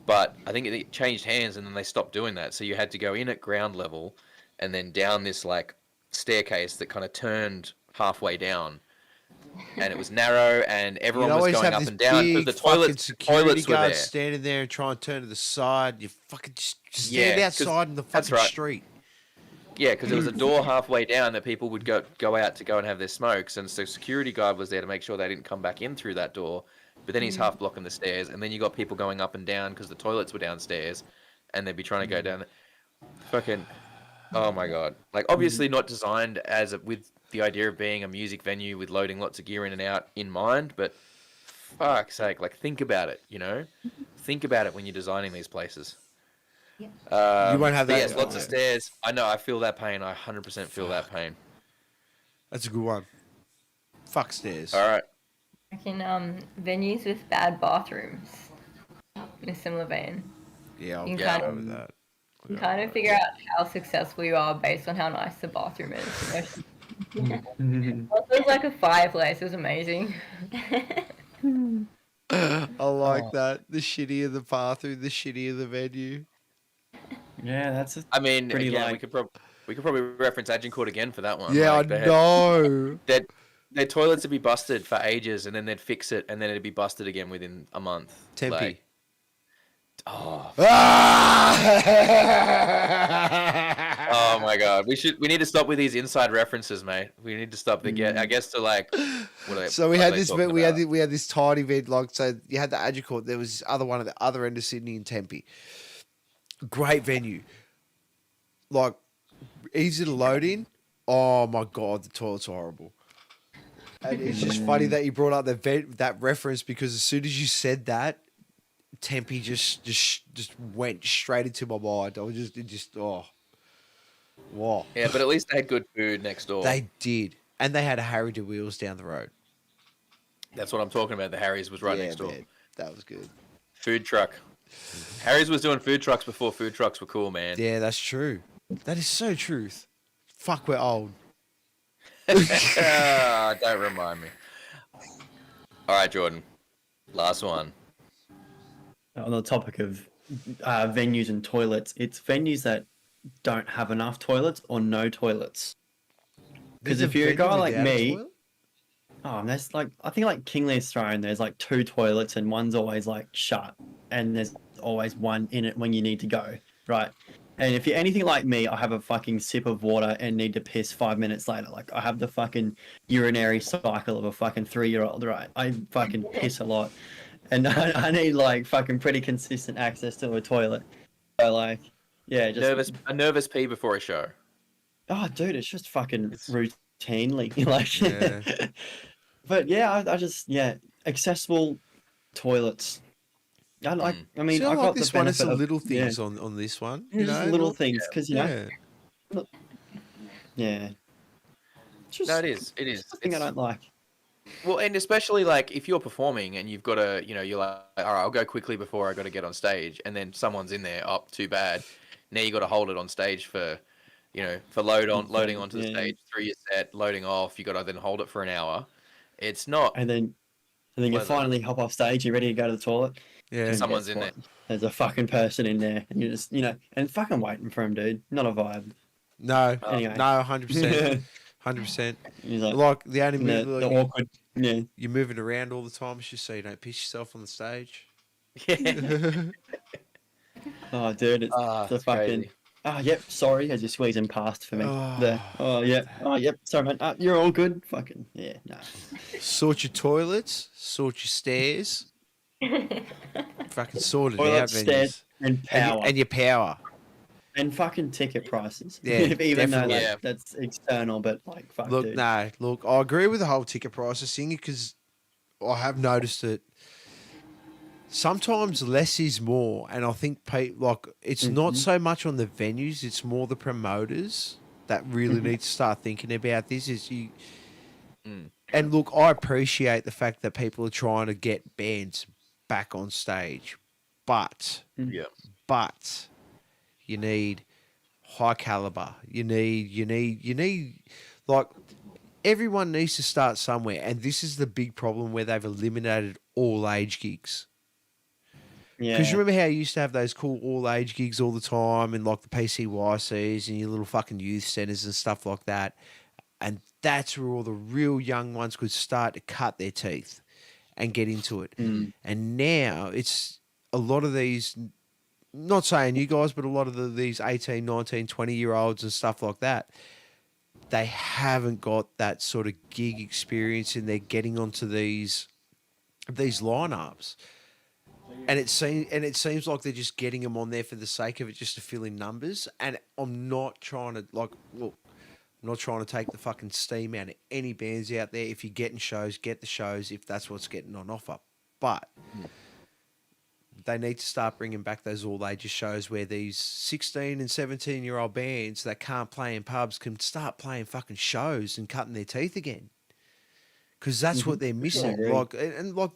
But I think it changed hands, and then they stopped doing that. So you had to go in at ground level, and then down this like staircase that kind of turned halfway down. And it was narrow, and everyone was going up and down because the toilets were there. Standing there and trying to turn to the side. You fucking just stand Yeah, 'cause outside in the that's fucking right. street. Yeah, because there was a door halfway down that people would go out to go and have their smokes, and so security guard was there to make sure they didn't come back in through that door. But then he's half blocking the stairs, and then you got people going up and down because the toilets were downstairs, and they'd be trying to go down. Fucking, oh my god! Like obviously not designed with the idea of being a music venue with loading lots of gear in and out in mind, but fuck's sake, like think about it, think about it when you're designing these places. You won't have that. Yes, lots of stairs. I know. I feel that pain. I 100% feel that pain. That's a good one. Fuck stairs. All right. Venues with bad bathrooms, in a similar vein. Yeah, I'll You get kind over that. You kind of figure out how successful you are based on how nice the bathroom is. Also, it's like a fireplace. It was amazing. I like that. The shittier the bathroom, the shittier the venue. Yeah, that's a I mean, pretty again, like... we could probably reference Agincourt again for that one. Yeah, Like, I know. Their toilets would be busted for ages, and then they'd fix it, and then it'd be busted again within a month. Tempe. Like, oh my god, we need to stop with these inside references, mate. We need to stop the I guess to like. So we had this. We had this tiny event. Like, so you had the Agincourt. There was this other one at the other end of Sydney in Tempe. Great venue. Like, easy to load in. Oh my god, the toilets are horrible. And it's just funny that you brought up that reference, because as soon as you said that, Tempe just went straight into my mind. I was wow. Yeah, but at least they had good food next door. They did, and they had a Harry de Wheels down the road. That's what I'm talking about. The Harry's was right Yeah, next door. man, that was good. Food truck. Harry's was doing food trucks before food trucks were cool, man. Yeah, that's true. That is so truth. Fuck, we're old. Don't remind me. All right, Jordan. Last one. On the topic of venues and toilets, it's venues that don't have enough toilets or no toilets. Because if you're a guy like me, there's like, I think like King Lear's Throne, there's like 2 toilets and one's always like shut, and there's always one in it when you need to go, right? And if you're anything like me, I have a fucking sip of water and need to piss 5 minutes later. Like, I have the fucking urinary cycle of a fucking 3-year-old, right? I fucking piss a lot. And I need, like, fucking pretty consistent access to a toilet. So, like, yeah, just... A nervous pee before a show. Oh, dude, it's just fucking routinely. Like, Yeah. But, yeah, I just, accessible toilets. I mean, See, I I like got this the one. It's benefit the of little things on this one. You just know, little things, because, you know... Yeah. Yeah. Just No, it is. It is. the thing I don't like. Well, and especially like if you're performing and you've got to, you're like, all right, I'll go quickly before I got to get on stage, and then someone's in there, oh, too bad. Now you got to hold it on stage for, for loading onto the Yeah. stage through your set, loading off. You got to then hold it for an hour. It's not And then you pleasant. finally hop off stage, you're ready to go to the toilet. Yeah. and Someone's guess in what? There's a fucking person in there, and you're just, and fucking waiting for him, dude. Not a vibe. No, Anyway. no, 100%, 100%. He's like, Like the only the, move, the like, awkward. Yeah. you're moving around all the time. It's just so you don't piss yourself on the stage. Yeah. Oh, dude, it's the It's fucking. crazy. Oh, yep. Sorry, as you're squeezing past for me. Oh. There. Oh, yeah. Oh, yep. Sorry, man. You're all good. Fucking yeah. No. Sort your toilets, sort your stairs. Fucking sort it out, Toilet, stairs, venues. and power, And your power. and fucking ticket prices. Yeah, Even though definitely. like, Yeah. that's external, but like fuck, Look, dude. no, look, I agree with the whole ticket prices thing because I have noticed that sometimes less is more, and I think it's not so much on the venues; it's more the promoters that really need to start thinking about this. And look, I appreciate the fact that people are trying to get bands back on stage, but Yeah. you need high caliber. You need like everyone needs to start somewhere, and this is the big problem where they've eliminated all age gigs. Yeah. Because remember how you used to have those cool all age gigs all the time, and like the PCYCs and your little fucking youth centers and stuff like that, and that's where all the real young ones could start to cut their teeth and get into it. And now it's a lot of these, not saying you guys, but a lot of these 18, 19, 20-year-olds and stuff like that, they haven't got that sort of gig experience, and they're getting onto these lineups. And it seems like they're just getting them on there for the sake of it, just to fill in numbers. And I'm not trying to I'm not trying to take the fucking steam out of any bands out there. If you're getting shows, get the shows if that's what's getting on offer. But they need to start bringing back those all ages shows where these 16 and 17-year-old bands that can't play in pubs can start playing fucking shows and cutting their teeth again. Because that's what they're missing. agree. Like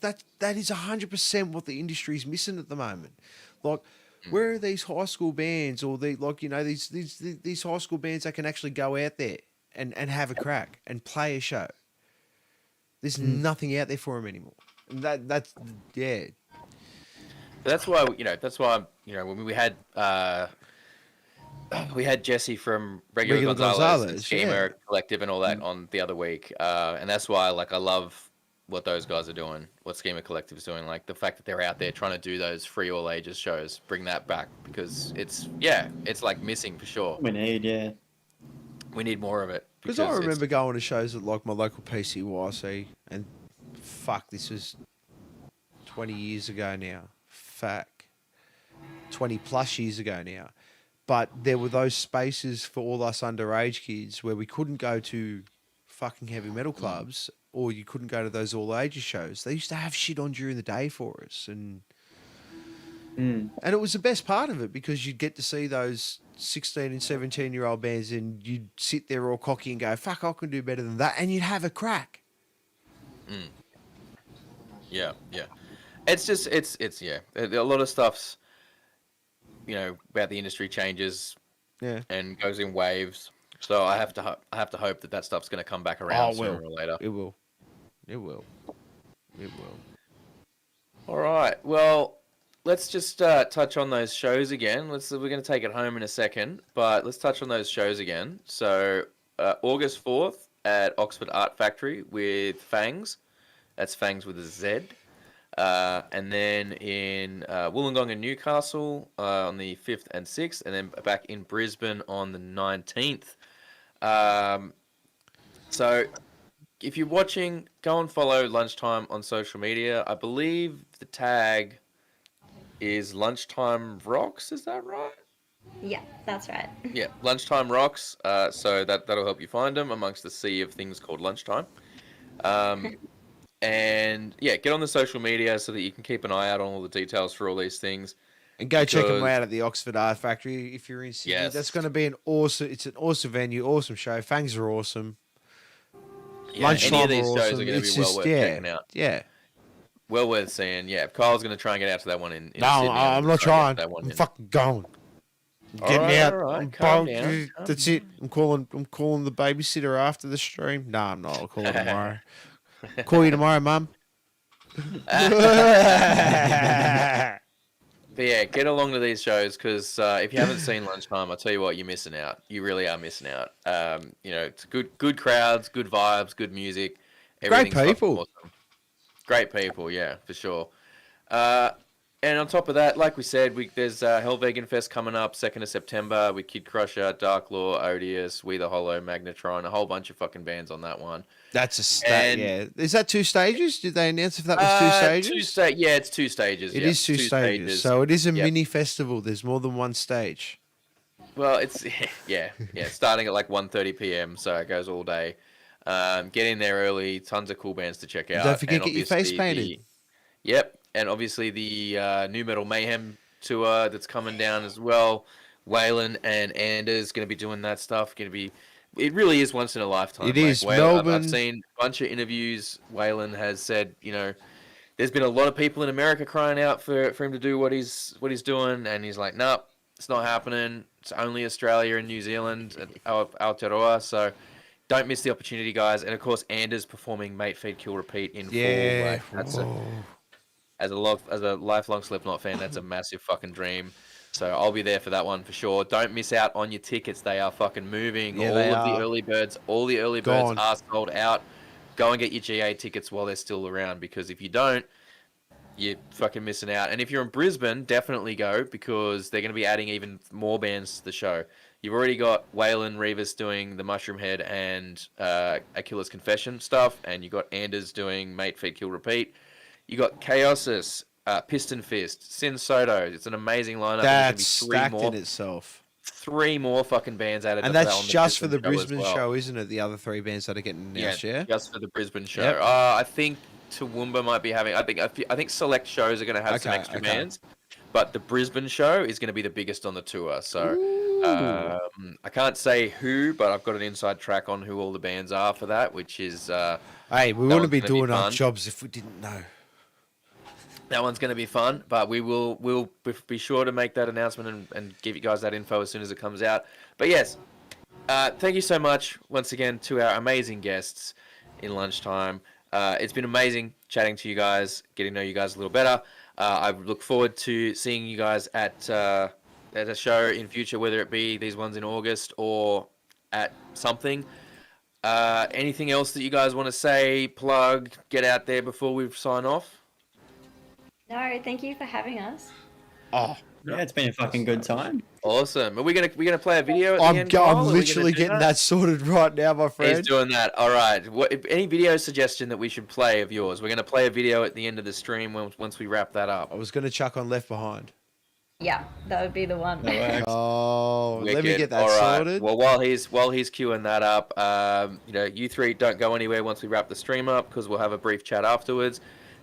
that is 100% what the industry's missing at the moment. Like, where are these high school bands or these high school bands that can actually go out there and have a crack and play a show? There's nothing out there for them anymore. And that's yeah. That's why when we had Jesse from Regular Gonzalez and Schema yeah. Collective and all that on the other week, and that's why I love what those guys are doing, what Schema Collective is doing, like the fact that they're out there trying to do those free all ages shows, bring that back, because it's like missing for sure. We need more of it. Because I remember going to shows at like my local PCYC, and fuck, this was 20 years ago now. Fuck, 20 plus years ago now. But there were those spaces for all us underage kids where we couldn't go to fucking heavy metal clubs, or you couldn't go to those all ages shows. They used to have shit on during the day for us, and it was the best part of it because you'd get to see those 16 and 17-year-old bands, and you'd sit there all cocky and go, "Fuck, I can do better than that," and you'd have a crack. Yeah. It's just a lot of stuff's about the industry changes and goes in waves. So I have to hope that stuff's going to come back around sooner or later. It will. All right. Well, let's just touch on those shows again. We're going to take it home in a second, but let's touch on those shows again. So August 4th at Oxford Art Factory with Fangs. That's Fangs with a Z. And then in Wollongong and Newcastle on the 5th and 6th, and then back in Brisbane on the 19th. So if you're watching, go and follow Lunchtime on social media. I believe the tag is Lunchtime Rocks, is that right? Yeah, that's right. Yeah, Lunchtime Rocks. So that'll help you find them amongst the sea of things called Lunchtime. And yeah, get on the social media so that you can keep an eye out on all the details for all these things. And go check them out at the Oxford Art Factory if you're in Sydney. Yes. That's going to be it's an awesome venue, awesome show. Fangs are awesome. Yeah, Lunchtime any of these are shows awesome. are going to It's be well just, worth yeah, checking out. yeah. Well worth seeing. Yeah, Kyle's going to try and get out to that one in No, Sydney. I'm not try and trying. get to that one I'm in- fucking going. I'm All getting right, out. all right. I'm Calm bunk- down, calm That's it. I'm calling the babysitter after the stream. No, I'm not. I'll call her tomorrow. Call you tomorrow, Mum. But yeah, get along to these shows because if you haven't seen Lunchtime, I'll tell you what, you're missing out. You really are missing out. It's good crowds, good vibes, good music. Great Everything's fucking people. awesome. Great people, yeah, for sure. And on top of that, like we said, there's Hell Vegan Fest coming up 2nd of September with Kid Crusher, Dark Law, Odious, We the Hollow, Magnetron, a whole bunch of fucking bands on that one. That's a state. And- Yeah. Is that 2 stages? Did they announce if that was 2 stages? Yeah, it's 2 stages. It yeah, is 2 stages. So it is a Yep. mini festival. There's more than one stage. Well, it's yeah, starting at like 1:30 p.m. So it goes all day. Get in there early. Tons of cool bands to check out. Don't forget, and get your face obviously painted. Yep, and obviously the New Metal Mayhem tour that's coming down as well. Waylon and Anders going to be doing that stuff. It really is once in a lifetime. It is. Waylon, I've Melbourne. seen a bunch of interviews. Waylon has said, there's been a lot of people in America crying out for him to do what he's doing, and he's like, nope, it's not happening. It's only Australia and New Zealand at Aotearoa, so don't miss the opportunity, guys. And of course, Anders performing Mate, Feed, Kill, Repeat in Yeah. full. As a lifelong Slipknot fan, that's a massive fucking dream. So I'll be there for that one for sure. Don't miss out on your tickets. They are fucking moving. Yeah, all they of are. the early birds Gone. are sold out. Go and get your GA tickets while they're still around, because if you don't, you're fucking missing out. And if you're in Brisbane, definitely go, because they're going to be adding even more bands to the show. You've already got Waylon Revis doing the Mushroom Head and A Killer's Confession stuff, and you got Anders doing Mate, Feed, Kill, Repeat. You got Chaosis, Piston Fist, Sin Soto. It's an amazing lineup. That's There's gonna be stacked in itself. 3 more fucking bands added. And to that's on the just for the Brisbane Brisbane as well. show, isn't it? The other 3 bands that are getting announced, yeah? Just for the Brisbane show. Yep. I think Toowoomba might be having. I think select shows are going to have some Okay, extra okay. bands, but the Brisbane show is going to be the biggest on the tour. So I can't say who, but I've got an inside track on who all the bands are for that, which is Hey, we That wouldn't one's be gonna be doing our fun. jobs if we didn't know. that one's going to be fun. But we'll be sure to make that announcement and give you guys that info as soon as it comes out. But yes, thank you so much once again to our amazing guests in Lunchtime. It's been amazing chatting to you guys, getting to know you guys a little better. I look forward to seeing you guys at a show in future, whether it be these ones in August or at something. Anything else that you guys want to say, plug, get out there before we sign off? No, thank you for having us. Oh, Yeah, it's been a fucking good time. Awesome. Are we gonna play a video at the I'm end, Kyle? Are I'm we literally gonna do getting that sorted right now, my He's friend. doing that. All right. Any video suggestion that we should play of yours? We're going to play a video at the end of the stream once we wrap that up. I was going to chuck on Left Behind. Yeah, that would be the one. That works. Oh, let me Wicked. get that All right. sorted. Well, while he's queuing that up, you 3 don't go anywhere once we wrap the stream up, because we'll have a brief chat afterwards.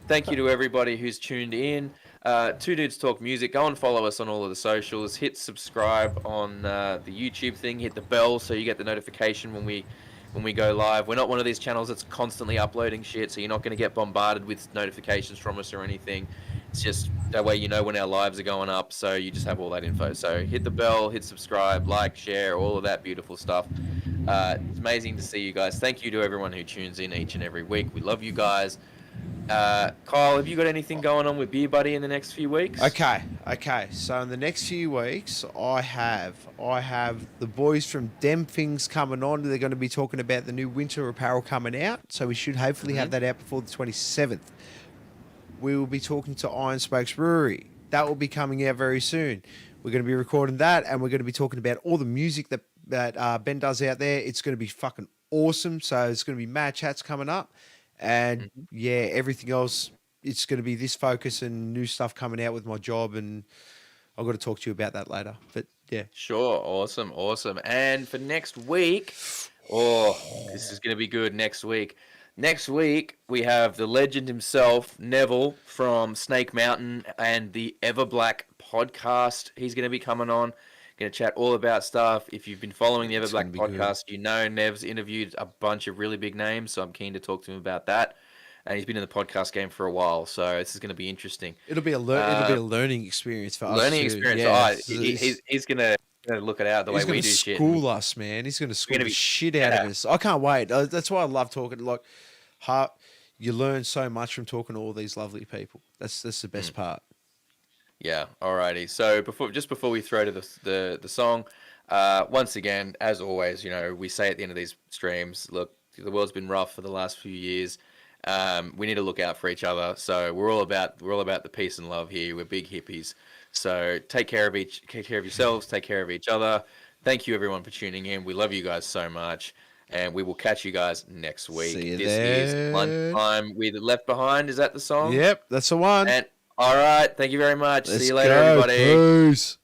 Thank you to everybody who's tuned in. 2 Dudes Talk Music. Go and follow us on all of the socials. Hit subscribe on the YouTube thing. Hit the bell so you get the notification when we go live. We're not one of these channels that's constantly uploading shit, so you're not going to get bombarded with notifications from us or anything. It's just that way you know when our lives are going up, so you just have all that info. So hit the bell, hit subscribe, like, share, all of that beautiful stuff. It's amazing to see you guys. Thank you to everyone who tunes in each and every week. We love you guys. Kyle, have you got anything going on with Beer Buddy in the next few weeks? Okay. So in the next few weeks, I have the boys from Dem Things coming on. They're going to be talking about the new winter apparel coming out. So we should hopefully have that out before the 27th. We will be talking to Iron Spokes Brewery. That will be coming out very soon. We're going to be recording that, and we're going to be talking about all the music that Ben does out there. It's going to be fucking awesome. So it's going to be mad chats coming up. And yeah, everything else, it's going to be this focus and new stuff coming out with my job. And I've got to talk to you about that later. But yeah. Sure. Awesome. And for next week, this is going to be good next week. Next week, we have the legend himself, Neville, from Snake Mountain and the Everblack podcast. He's going to be coming on. Going Going to chat all about stuff. If you've been following the Ever It's Black gonna be good. podcast, you know Nev's interviewed a bunch of really big names, so I'm keen to talk to him about that. And he's been in the podcast game for a while, so this is going to be interesting. It'll be a learning experience for us. Learning too. experience. Yeah, He's gonna look it out the way he's we gonna do shit. school us, man. He's gonna school gonna the be- shit out of us. I can't wait. That's why I love talking. Like, you learn so much from talking to all these lovely people. That's the best part. Yeah, alrighty. So before we throw to the song, once again, as always, we say at the end of these streams, look, the world's been rough for the last few years. We need to look out for each other. So we're all about the peace and love here. We're big hippies. So take care of yourselves, take care of each other. Thank you everyone for tuning in. We love you guys so much. And we will catch you guys next week. See you This there. is Lunchtime with Left Behind. Is that the song? Yep, that's the one. And all right, thank you very much. Let's See you later, go. everybody. Peace.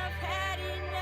I've had enough.